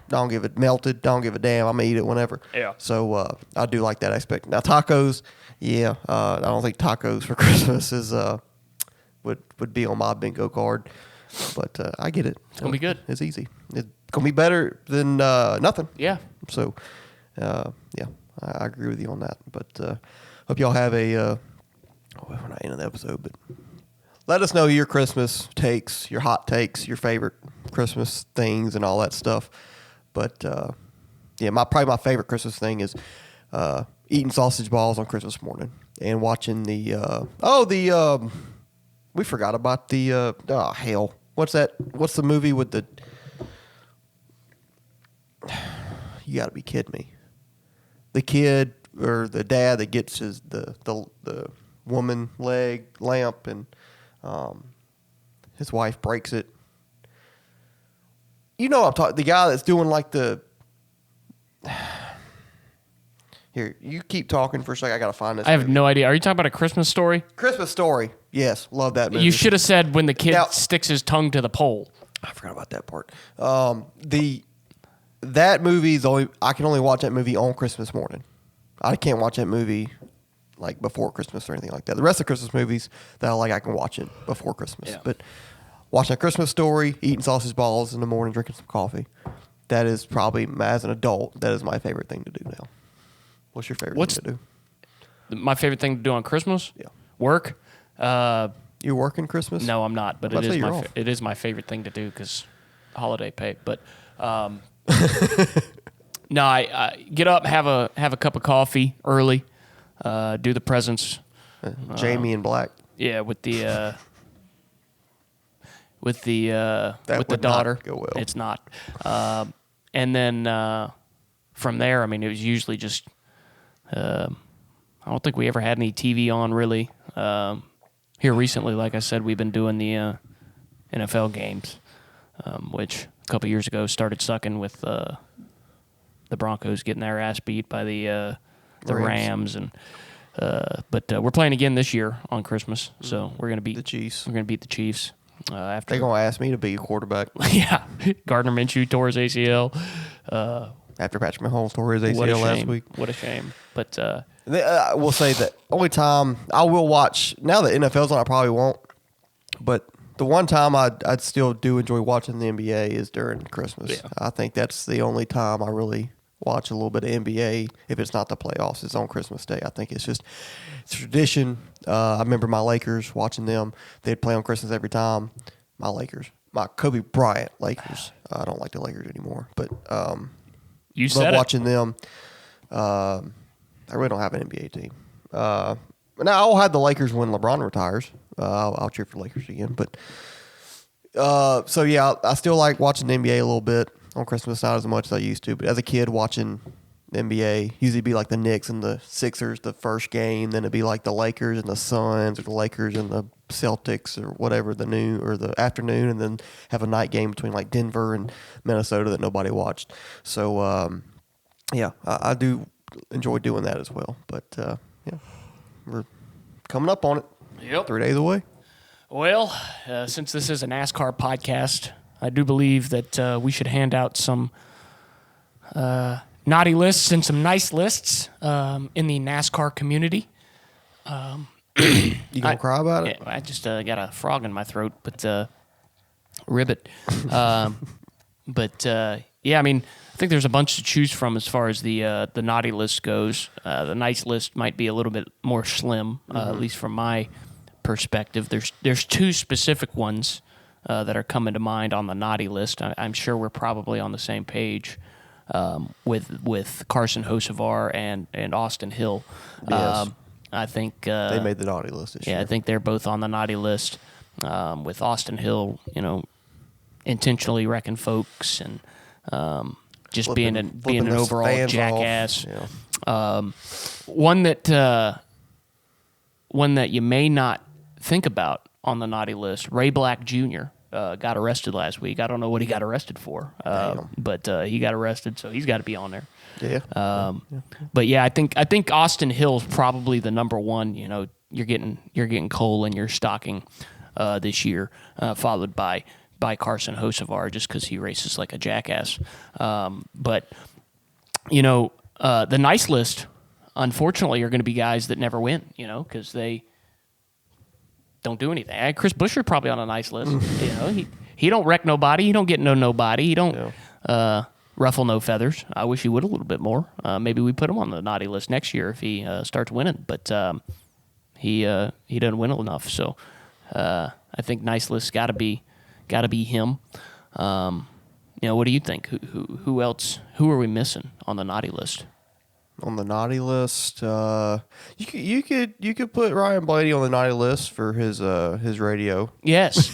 Don't give it melted. Don't give a damn. I'm going to eat it whenever. Yeah. So I do like that aspect. Now, tacos, yeah, I don't think tacos for Christmas is would be on my bingo card. But I get it. It's going to be good. It's easy. It's going to be better than nothing. Yeah. So, yeah, I agree with you on that. But hope y'all have a, we're not ending the episode, but let us know your Christmas takes, your hot takes, your favorite Christmas things and all that stuff. But, yeah, probably my favorite Christmas thing is eating sausage balls on Christmas morning and watching we forgot about the, hell. What's that? What's the movie with the, you got to be kidding me. The kid or the dad that gets the woman leg lamp and his wife breaks it. You know I'm talking, the guy that's doing like the, here, you keep talking for a second. I got to find this. I have movie. no idea. Are you talking about A Christmas Story? Christmas Story. Yes, love that movie. You should have said when the kid Now- sticks his tongue to the pole. I forgot about that part. That movie is I can only watch that movie on Christmas morning. I can't watch that movie like before Christmas or anything like that. The rest of Christmas movies that I like, I can watch it before Christmas. Yeah. But watching A Christmas Story, eating sausage balls in the morning, drinking some coffee, that is probably, as an adult, that is my favorite thing to do now. What's your favorite thing to do? My favorite thing to do on Christmas? Yeah. Work. You working Christmas? No, I'm not. But I'm about to say you're off. it is my favorite thing to do because holiday pay. But no, I get up, have a cup of coffee early, do the presents. Jamie in black. Yeah, with the That would daughter. not go well. It's not. And then from there, I mean, it was usually just. I don't think we ever had any TV on really. Here recently, like I said, we've been doing the NFL games, which a couple years ago started sucking with the Broncos getting their ass beat by the Rams, and but we're playing again this year on Christmas, so we're gonna beat The Chiefs. We're gonna beat the Chiefs after. They're going to ask me to be a quarterback Yeah, Gardner Minshew tore his ACL. after Patrick Mahomes tore his What a ACL last shame! week. What a shame! But I will say that only time I will watch, now that NFL's on, I probably won't. But the one time I'd still do enjoy watching the NBA is during Christmas. Yeah. I think that's the only time I really watch a little bit of NBA. If it's not the playoffs, it's on Christmas Day. I think it's tradition. I remember my Lakers, watching them. They'd play on Christmas every time. My Lakers. My Kobe Bryant Lakers. I don't like the Lakers anymore. But you love said it. watching them. I really don't have an NBA team. Now I'll have the Lakers when LeBron retires. I'll cheer for the Lakers again. But so yeah, I still like watching the NBA a little bit on Christmas, not as much as I used to. But as a kid, watching the NBA usually be like the Knicks and the Sixers the first game, then it'd be like the Lakers and the Suns, or the Lakers and the Celtics, or whatever, the noon or the afternoon, and then have a night game between like Denver and Minnesota that nobody watched. So yeah, I do enjoy doing that as well. But yeah, we're coming up on it. Yep. 3 days away. Well, since this is a NASCAR podcast, I do believe that we should hand out some naughty lists and some nice lists in the NASCAR community. You gonna cry about it? Yeah, I just got a frog in my throat, but ribbit. Yeah, I mean, I think there's a bunch to choose from as far as the naughty list goes. The nice list might be a little bit more slim, at least from my perspective. There's two specific ones that are coming to mind on the naughty list. I'm sure we're probably on the same page with Carson Hocevar and Austin Hill. Yes. I think They made the naughty list this year. yeah, I think they're both on the naughty list. With Austin Hill, intentionally wrecking folks and just being an overall fans jackass. off. Yeah. One that you may not think about on the naughty list. Ray Black Jr. Got arrested last week. I don't know what he got arrested for, but he got arrested, so he's got to be on there. Yeah. But yeah, I think Austin Hill's probably the number one. You're getting Cole in your stocking this year, followed by Carson Hocevar, just because he races like a jackass. But the nice list, unfortunately, are going to be guys that never win. Because they don't do anything. Chris Buescher probably on a nice list. He don't wreck nobody. He don't get nobody. He don't ruffle no feathers. I wish he would a little bit more. Maybe we put him on the naughty list next year if he starts winning. But he doesn't win enough. So I think nice list got to be him. What do you think? Who else? Who are we missing on the naughty list? On the naughty list, you could put Ryan Blaney on the naughty list for his radio. Yes.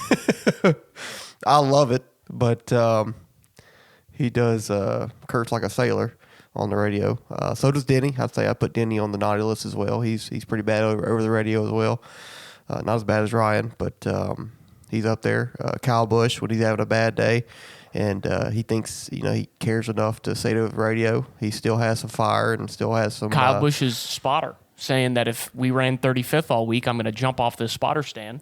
I love it, but he does curse like a sailor on the radio. So does Denny. I'd say I put Denny on the naughty list as well. He's pretty bad over the radio as well. Not as bad as Ryan, but he's up there. Kyle Busch, when he's having a bad day, and he thinks he cares enough to say to the radio, he still has some fire and still has some. Kyle Busch's spotter saying that if we ran 35th all week, I'm going to jump off this spotter stand.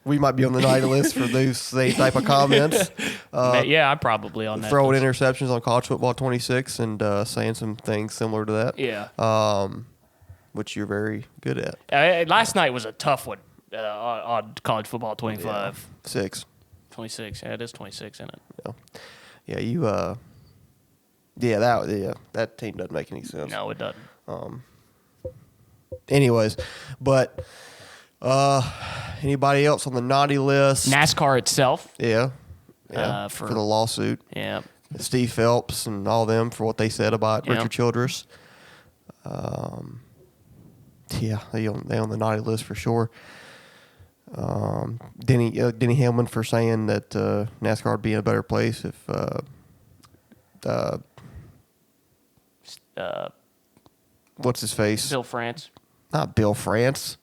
We might be on the naughty list for those same type of comments. Yeah, I'm probably on that. Throwing list. interceptions on College Football 26 and saying some things similar to that. Yeah. Which you're very good at. Last night was a tough one on College Football 25. 6. 26. Yeah, it is 26, isn't it? Yeah, you. That team doesn't make any sense. No, it doesn't. Anyways, but anybody else on the naughty list? NASCAR itself. Yeah. For the lawsuit. Yeah. Steve Phelps and all them for what they said about Yeah. Richard Childress. Yeah, they on the naughty list for sure. Denny Hamlin for saying that NASCAR would be in a better place if what's his face? Bill France. Not Bill France.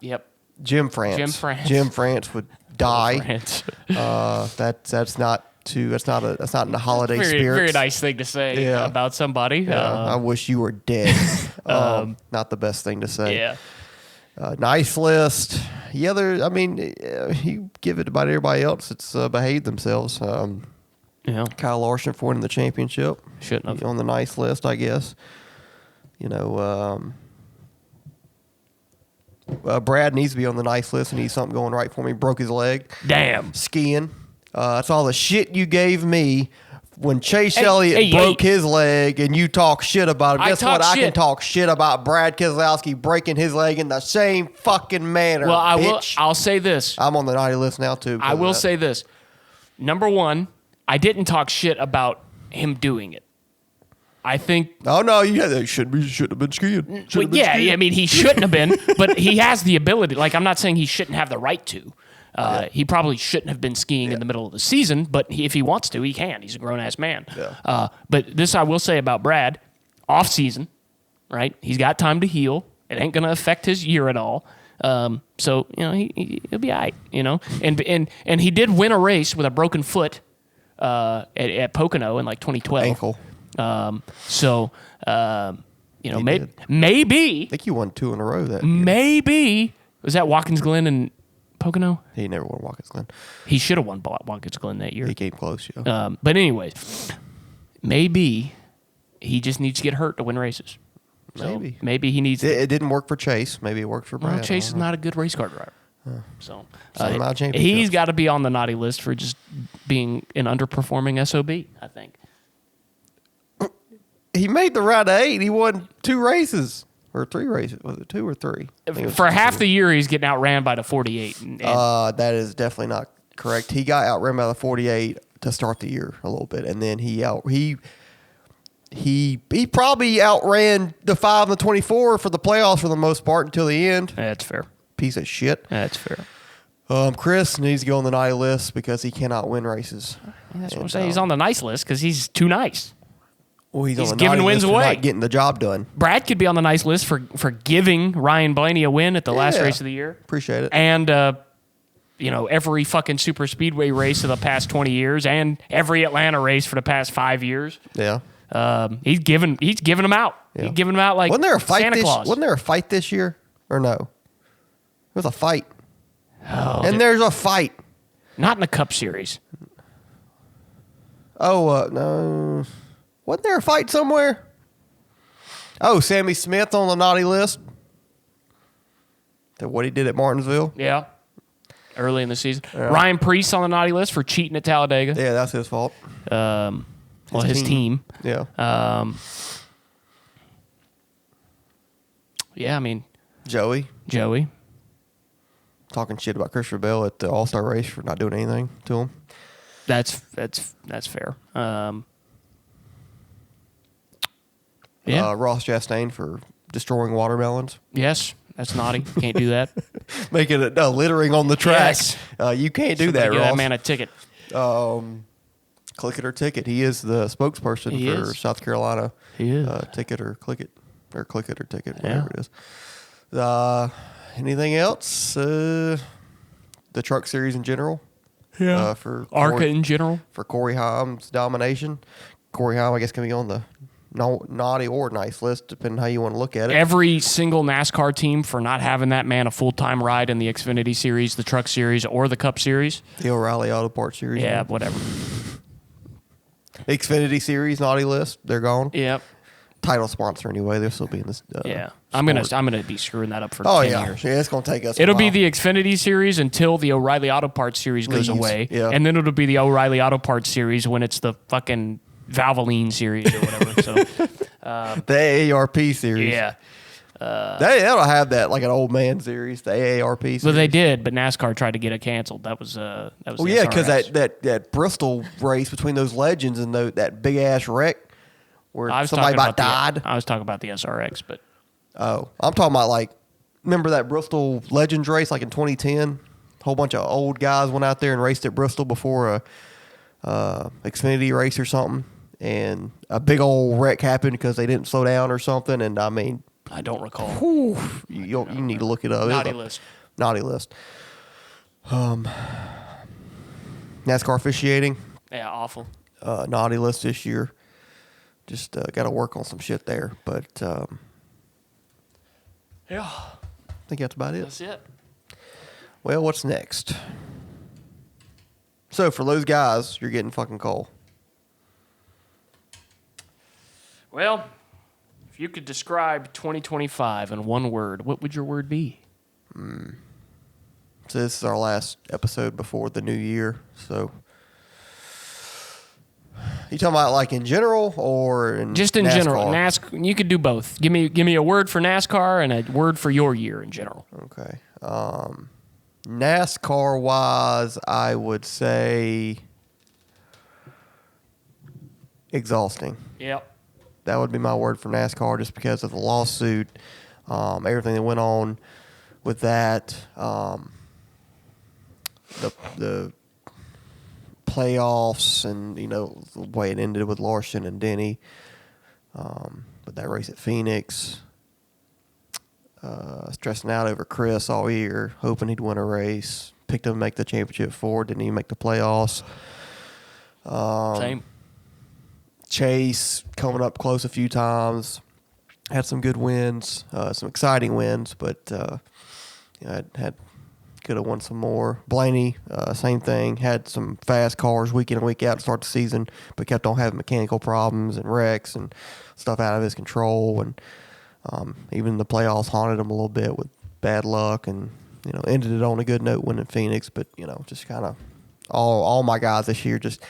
Yep. Jim France. Jim France. Jim France would die. France. That's not in the holiday very, spirit. very nice thing to say about somebody. I wish you were dead. Not the best thing to say. Yeah. Nice list. Yeah, you give it to about everybody else that's behaved themselves. Kyle Larson for winning the championship. Shouldn't have. On the nice list, I guess. Brad needs to be on the nice list and needs something going right for me. Broke his leg. Damn. Skiing. That's all the shit you gave me when Chase Elliott broke his leg and you talk shit about him. Guess what? I can talk shit about Brad Keselowski breaking his leg in the same fucking manner. Well, bitch. I'll say this. I'm on the naughty list now too. I will say this. Number one, I didn't talk shit about him doing it. I think. Oh no, they should have been skiing. I mean, he shouldn't have been, but he has the ability. Like, I'm not saying he shouldn't have the right to. He probably shouldn't have been skiing in the middle of the season, but if he wants to, he can. He's a grown-ass man. Yeah. But this I will say about Brad, off-season, right? He's got time to heal. It ain't going to affect his year at all. So, he'll be all right, And he did win a race with a broken foot at Pocono in, 2012. Ankle. Maybe. I think you won 2 in a row that year. Maybe. Was that Watkins Glen and Pocono? He never won Watkins Glen. He should have won Watkins Glen that year. He came close, yeah. But anyways, maybe he just needs to get hurt to win races. So Maybe. maybe he needs. It didn't work for Chase. Maybe it worked for Brad. Well, Chase is not a good race car driver. So Same amount of championships. he's got to be on the naughty list for just being an underperforming SOB, I think. He made the round of 8. He won 2 races. Or 3 races. Was it 2 or 3? For half the year, he's getting outran by the 48. And That is definitely not correct. He got outran by the 48 to start the year a little bit. And then he probably outran the 5 and the 24 for the playoffs for the most part until the end. that's fair. Piece of shit. That's fair. Chris needs to go on the naughty list because he cannot win races. That's what I'm saying. He's on the nice list because he's too nice. Well, he's He's on the giving naughty wins list for away. not getting the job done. Brad could be on the nice list for giving Ryan Blaney a win at the last Yeah. race of the year. Appreciate it. And, every fucking super speedway race of the past 20 years and every Atlanta race for the past 5 years. Yeah. He's giving them out. Yeah. He's giving them out like Wasn't there a fight Santa Claus. Wasn't there a fight this year? Or no? There was a fight. Oh, And there's a fight. not in the Cup Series. Oh, no. Wasn't there a fight somewhere? Oh, Sammy Smith on the naughty list. That what he did at Martinsville. Yeah. Early in the season. Yeah. Ryan Priest on the naughty list for cheating at Talladega. Yeah, that's his fault. His team. Yeah. Yeah, I mean, Joey Joey. talking shit about Christopher Bell at the All-Star race for not doing anything to him. That's fair. Yeah. Ross Chastain for destroying watermelons. Yes, that's naughty. Can't do that. Making it littering on the track. Yes. You can't do Somebody that, give Ross. that man a ticket. Click it or ticket. He is the spokesperson He for is. South Carolina. He is. Ticket or click it. Or click it or ticket, Yeah. whatever it is. Anything else? The truck series in general? Yeah. For ARCA Corey, in general. for Corey Haim's domination. Corey Haim, I guess, can be on the naughty or nice list, depending how you want to look at it. Every single NASCAR team for not having that man a full-time ride in the Xfinity Series, the Truck Series, or the Cup Series. The O'Reilly Auto Parts series. Yeah, whatever. Xfinity series, naughty list. They're gone. Yep. Title sponsor anyway. They'll still be in this. Yeah. I'm gonna be screwing that up for 10 years. Yeah, it's gonna take us. It'll a be while. the Xfinity Series until the O'Reilly Auto Parts Series goes Leaves, away. yeah. And then it'll be the O'Reilly Auto Parts Series when it's the fucking Valvoline Series or whatever. So, the AARP series. yeah. That'll have that like an old man series. The AARP series. Well, they did, but NASCAR tried to get it canceled. That was Well, the yeah, because SRX. that Bristol race between those legends and that big ass wreck where I was somebody talking about died. I was talking about the SRX, but Oh, I'm talking about like, remember that Bristol Legends race like in 2010? A whole bunch of old guys went out there and raced at Bristol before a Xfinity race or something, and a big old wreck happened because they didn't slow down or something. And I mean, I don't recall. you need to look it up. Naughty It's a list. Naughty list. NASCAR officiating, Yeah, awful. naughty list this year. Just got to work on some shit there, but Yeah, I think that's about it. that's it. Well, what's next? So for those guys, you're getting fucking coal. Well, if you could describe 2025 in one word, what would your word be? So this is our last episode before the new year. So you talking about like in general or in Just in NASCAR? general, NASCAR. You could do both. Give me a word for NASCAR and a word for your year in general. Okay. NASCAR wise, I would say exhausting. Yep. That would be my word for NASCAR, just because of the lawsuit, everything that went on with that, the playoffs, and the way it ended with Larson and Denny, with that race at Phoenix. Stressing out over Chris all year, hoping he'd win a race. Picked him to make the championship four, didn't even make the playoffs. Same. Chase coming up close a few times, had some good wins, some exciting wins, but could have won some more. Blaney, same thing, had some fast cars week in and week out to start the season, but kept on having mechanical problems and wrecks and stuff out of his control. And Even the playoffs haunted them a little bit with bad luck, and ended it on a good note winning Phoenix. But just kind of all my guys this year just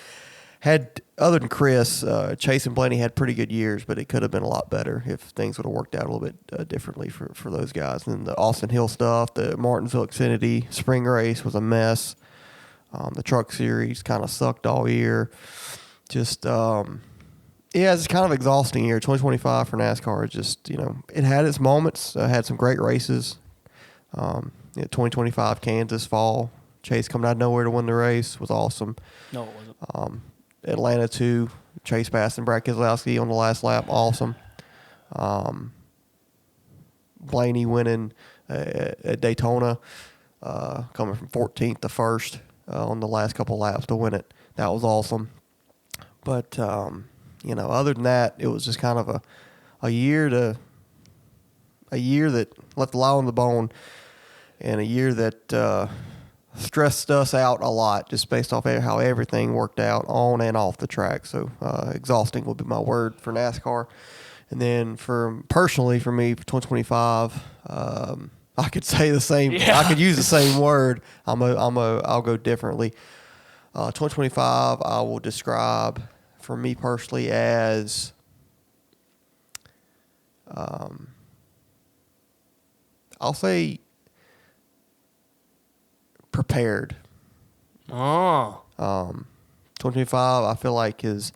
had, other than Chris, Chase and Blaney had pretty good years, but it could have been a lot better if things would have worked out a little bit differently for those guys. And the Austin Hill stuff, the Martinsville Xfinity spring race was a mess. The Truck Series kind of sucked all year. Just it's kind of exhausting year. 2025 for NASCAR is just it had its moments. Had some great races. 2025 Kansas fall, Chase coming out of nowhere to win the race was awesome. No, it wasn't. Atlanta 2, Chase passing Brad Keselowski on the last lap, awesome. Blaney winning at Daytona, coming from 14th to 1st on the last couple laps to win it. That was awesome. But other than that, it was just kind of a year that left a lot on the bone, and a year that stressed us out a lot just based off how everything worked out on and off the track. So exhausting would be my word for NASCAR. And then personally for me, for 2025, I could say the same. Yeah. I could use the same word. I'll go differently. 2025, I will describe for me personally as I'll say prepared. 2025, I feel like is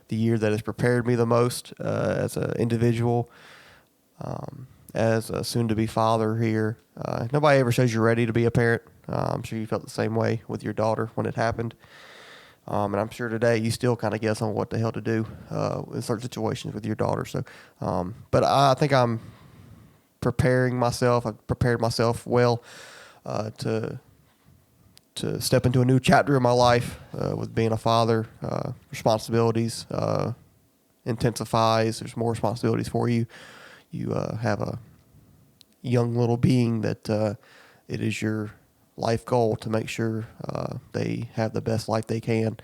the year that has prepared me the most as an individual, as a soon-to-be father here. Nobody ever says you're ready to be a parent. I'm sure you felt the same way with your daughter when it happened. And I'm sure today you still kind of guess on what the hell to do in certain situations with your daughter. So, but I think I'm preparing myself. I've prepared myself well to step into a new chapter in my life with being a father. Responsibilities intensifies. There's more responsibilities for you. You have a young little being that it is your life goal to make sure they have the best life they can.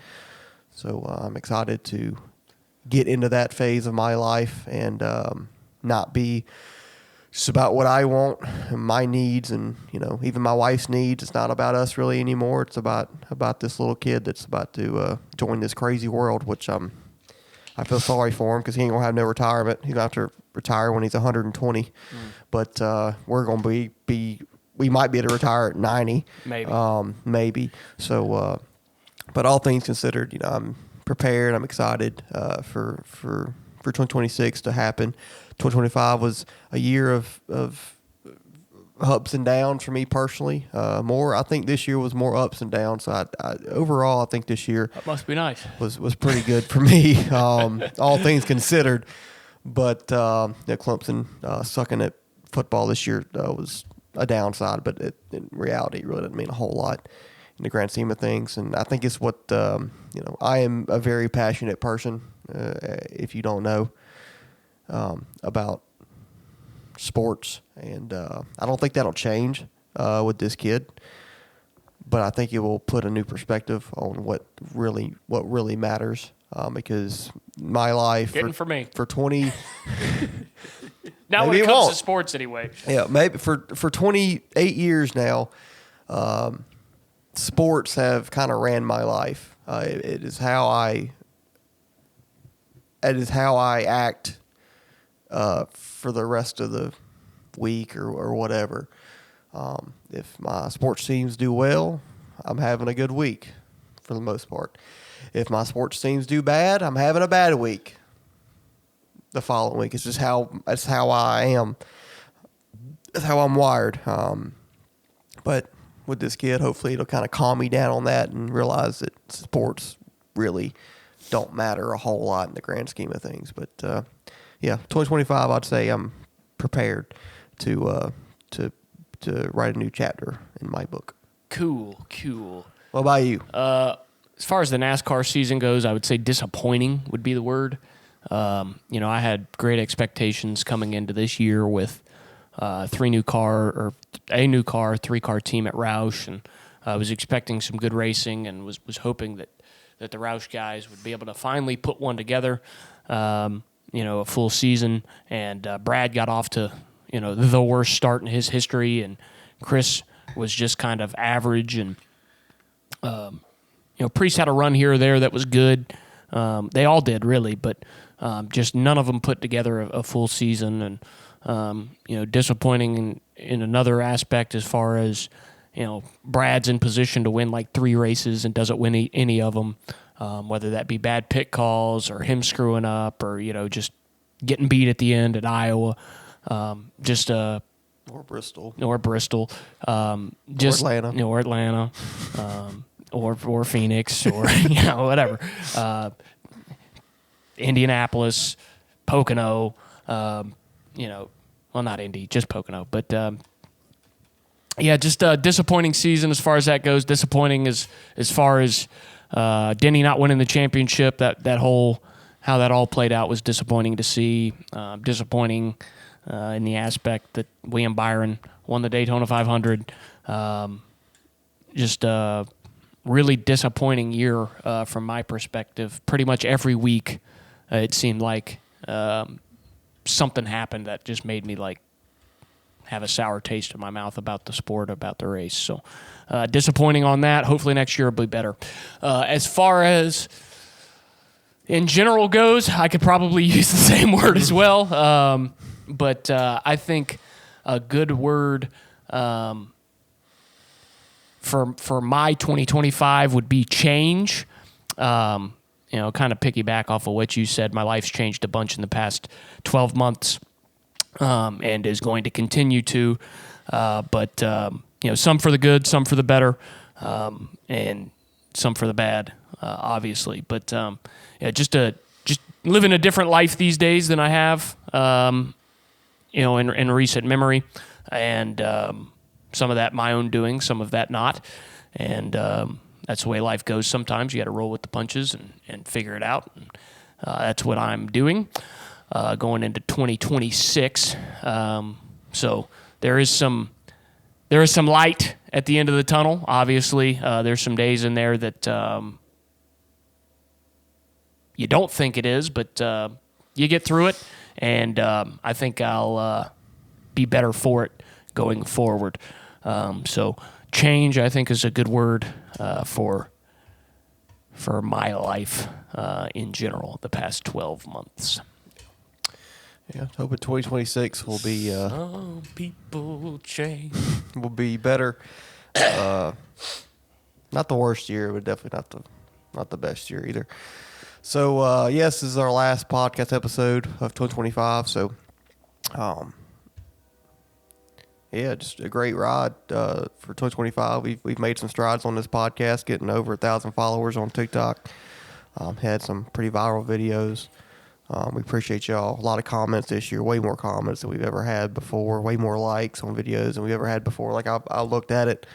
So I'm excited to get into that phase of my life and not be just about what I want and my needs, and even my wife's needs. It's not about us really anymore. It's about this little kid that's about to join this crazy world, which I feel sorry for him because he ain't gonna have no retirement. He's gonna have to retire when he's 120. But we're gonna be we might be able to retire at 90, maybe. So, but all things considered, I'm prepared. I'm excited for 2026 to happen. 2025 was a year of ups and downs for me personally. I think this year was more ups and downs. So overall, I think this year that must be nice. Was pretty good for me, all things considered. But Clemson sucking at football this year was a downside, but in reality, it really didn't mean a whole lot in the grand scheme of things. And I think it's what I am a very passionate person. If you don't know. About sports, and I don't think that'll change with this kid, but I think it will put a new perspective on what really matters, because my life for me for 20 now when it comes to sports anyway, maybe for 28 years now, sports have kind of ran my life. It is how I act for the rest of the week or whatever. If my sports teams do well, I'm having a good week for the most part. If my sports teams do bad, I'm having a bad week the following week. It's just that's how I am. That's how I'm wired. But with this kid, hopefully it'll kind of calm me down on that and realize that sports really don't matter a whole lot in the grand scheme of things. But 2025, I'd say I'm prepared to write a new chapter in my book. Cool. What about you? As far as the NASCAR season goes, I would say disappointing would be the word. I had great expectations coming into this year with a 3-car, 3-car team at Roush, and I was expecting some good racing and was hoping that the Roush guys would be able to finally put one together. a full season, and Brad got off to the worst start in his history, and Chris was just kind of average, and Priest had a run here or there that was good. They all did, really, but just none of them put together a full season, and disappointing in another aspect as far as Brad's in position to win like 3 races and doesn't win any of them, whether that be bad pit calls or him screwing up or just getting beat at the end at Iowa, Or Bristol. Or Bristol, Or Atlanta. Or Atlanta, or Phoenix, or whatever. Indianapolis, Pocono, well, not Indy, just Pocono, but just a disappointing season as far as that goes. Disappointing as far as Denny not winning the championship. That whole how that all played out was disappointing to see. Disappointing in the aspect that William Byron won the Daytona 500. Just a really disappointing year from my perspective. Pretty much every week, it seemed like something happened that just made me have a sour taste in my mouth about the sport, about the race. So disappointing on that. Hopefully next year will be better. As far as in general goes, I could probably use the same word as well. But I think a good word for my 2025 would be change. Kind of piggyback off of what you said. My life's changed a bunch in the past 12 months, and is going to continue to. But some for the good, some for the better, and some for the bad, obviously. But just living a different life these days than I have. In recent memory, and some of that my own doing, some of that not, and that's the way life goes sometimes. You got to roll with the punches and figure it out, and that's what I'm doing going into 2026. So there is some light at the end of the tunnel, obviously. There's some days in there that you don't think it is, but you get through it. And I think I'll be better for it going forward. So change, I think, is a good word for my life in general the past 12 months. Yeah, I hope 2026 will be Some people change. will be better. Not the worst year, but definitely not the best year either. So, yes, this is our last podcast episode of 2025. So, just a great ride for 2025. We've made some strides on this podcast, getting over 1,000 followers on TikTok. Had some pretty viral videos. We appreciate y'all. A lot of comments this year, way more comments than we've ever had before, way more likes on videos than we've ever had before. Like, I looked at it.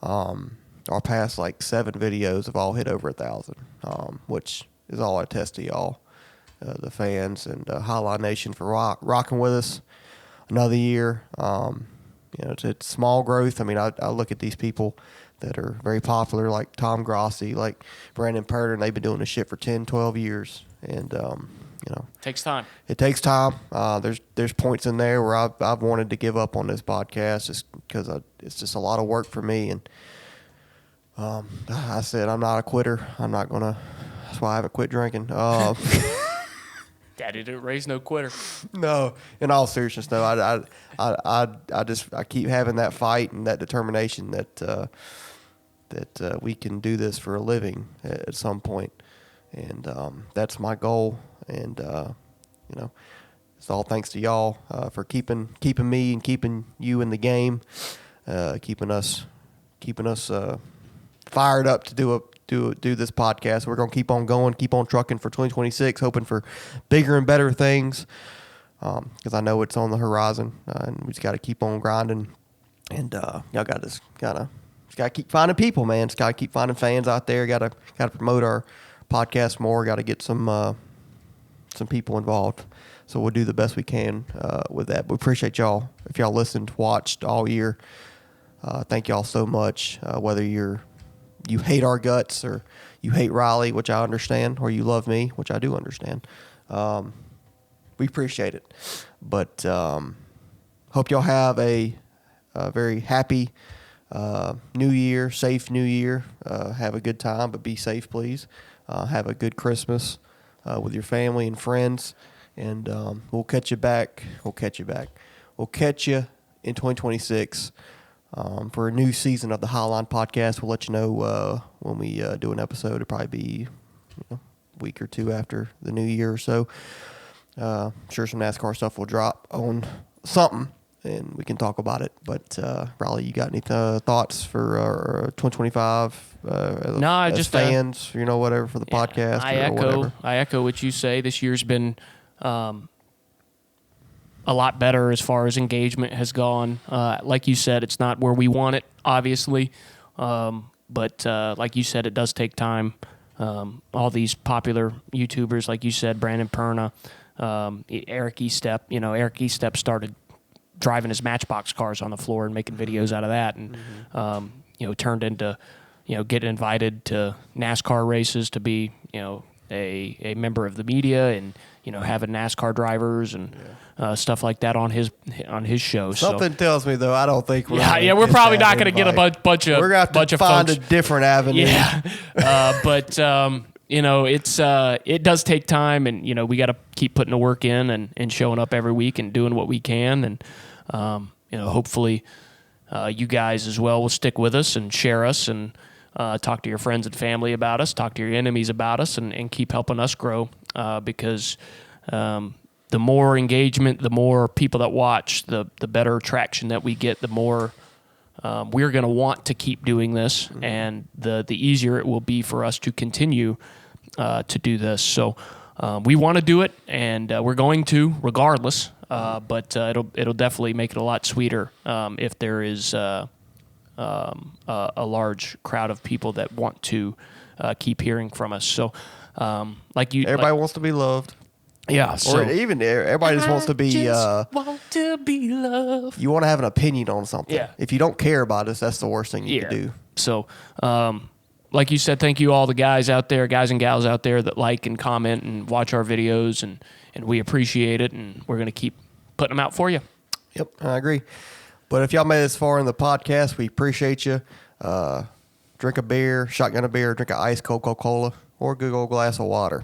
Our past, 7 videos have all hit over 1,000, which is all I attest to y'all, the fans, and Highline Nation for rocking with us another year. It's small growth. I mean, I look at these people that are very popular, like Tom Grossi, like Brandon Purder, and they've been doing this shit for 10, 12 years. And, Takes time. It takes time. There's points in there where I've wanted to give up on this podcast just because it's just a lot of work for me. And I said I'm not a quitter. I'm not going to. That's why I haven't quit drinking. Daddy didn't raise no quitter. No, in all seriousness, no. I keep having that fight and that determination that we can do this for a living at some point, and that's my goal. And it's all thanks to y'all for keeping me and keeping you in the game, keeping us fired up to do this podcast. We're going to keep on going, keep on trucking for 2026, hoping for bigger and better things, because I know it's on the horizon, and we just got to keep on grinding. And y'all got to keep finding people, man. Just got to keep finding fans out there. Got to promote our podcast more. Got to get some people involved. So we'll do the best we can with that. We appreciate y'all. If y'all listened, watched all year, thank y'all so much. Whether you hate our guts or you hate Riley, which I understand, or you love me, which I do understand. We appreciate it. But hope y'all have a very happy New Year, safe New Year. Have a good time, but be safe, please. Have a good Christmas with your family and friends. And we'll catch you back. We'll catch you in 2026 for a new season of the Highline Podcast. We'll let you know when we do an episode. It'll probably be a week or two after the new year or so. I'm sure some NASCAR stuff will drop on something, and we can talk about it. But Riley, you got any thoughts for 2025? No, as just fans, whatever for the podcast. I echo what you say. This year's been a lot better as far as engagement has gone. Like you said, it's not where we want it, obviously. But like you said, it does take time. All these popular YouTubers, like you said, Brandon Perna, Eric Estep. Eric Estep started driving his Matchbox cars on the floor and making videos out of that, and turned into getting invited to NASCAR races to be a member of the media and having NASCAR drivers and stuff like that on his show. Something tells me though, I don't think we're we're probably not going to get a bunch of we're gonna have to find a different avenue. Yeah, but it does take time, and we got to keep putting the work in and showing up every week and doing what we can, and hopefully you guys as well will stick with us and share us and talk to your friends and family about us, talk to your enemies about us, and keep helping us grow because the more engagement, the more people that watch, the better traction that we get, the more we're going to want to keep doing this, and the easier it will be for us to continue to do this. So we want to do it, and we're going to regardless, but it'll definitely make it a lot sweeter if there is a large crowd of people that want to keep hearing from us. So, everybody wants to be loved. Yeah, or even everybody just wants to be. Want to be loved. You want to have an opinion on something. Yeah. If you don't care about us, that's the worst thing you can do. So, like you said, thank you all the guys and gals out there that like and comment and watch our videos, and we appreciate it, and we're going to keep putting them out for you. Yep, I agree. But if y'all made it this far in the podcast, we appreciate you. Drink a beer, shotgun a beer, drink an ice Coca-Cola, or a good old glass of water.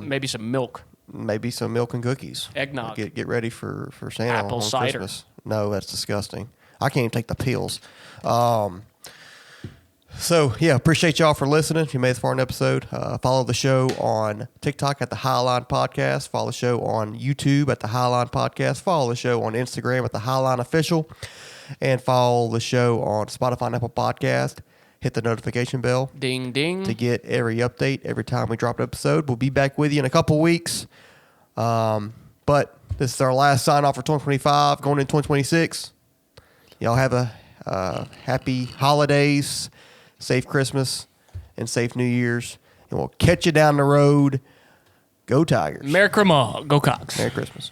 Maybe some milk. Maybe some milk and cookies. Eggnog. Get ready for Santa Apple on cider. Christmas. No, that's disgusting. I can't even take the pills. So, appreciate y'all for listening. If you made this far in the episode, follow the show on TikTok at the Highline Podcast. Follow the show on YouTube at the Highline Podcast. Follow the show on Instagram at the Highline Official. And follow the show on Spotify and Apple Podcast. Hit the notification bell. Ding, ding. To get every update every time we drop an episode. We'll be back with you in a couple weeks. But this is our last sign-off for 2025. Going into 2026. Y'all have a happy holidays, safe Christmas, and safe New Year's. And we'll catch you down the road. Go Tigers. Merry Christmas. Go Cox. Merry Christmas.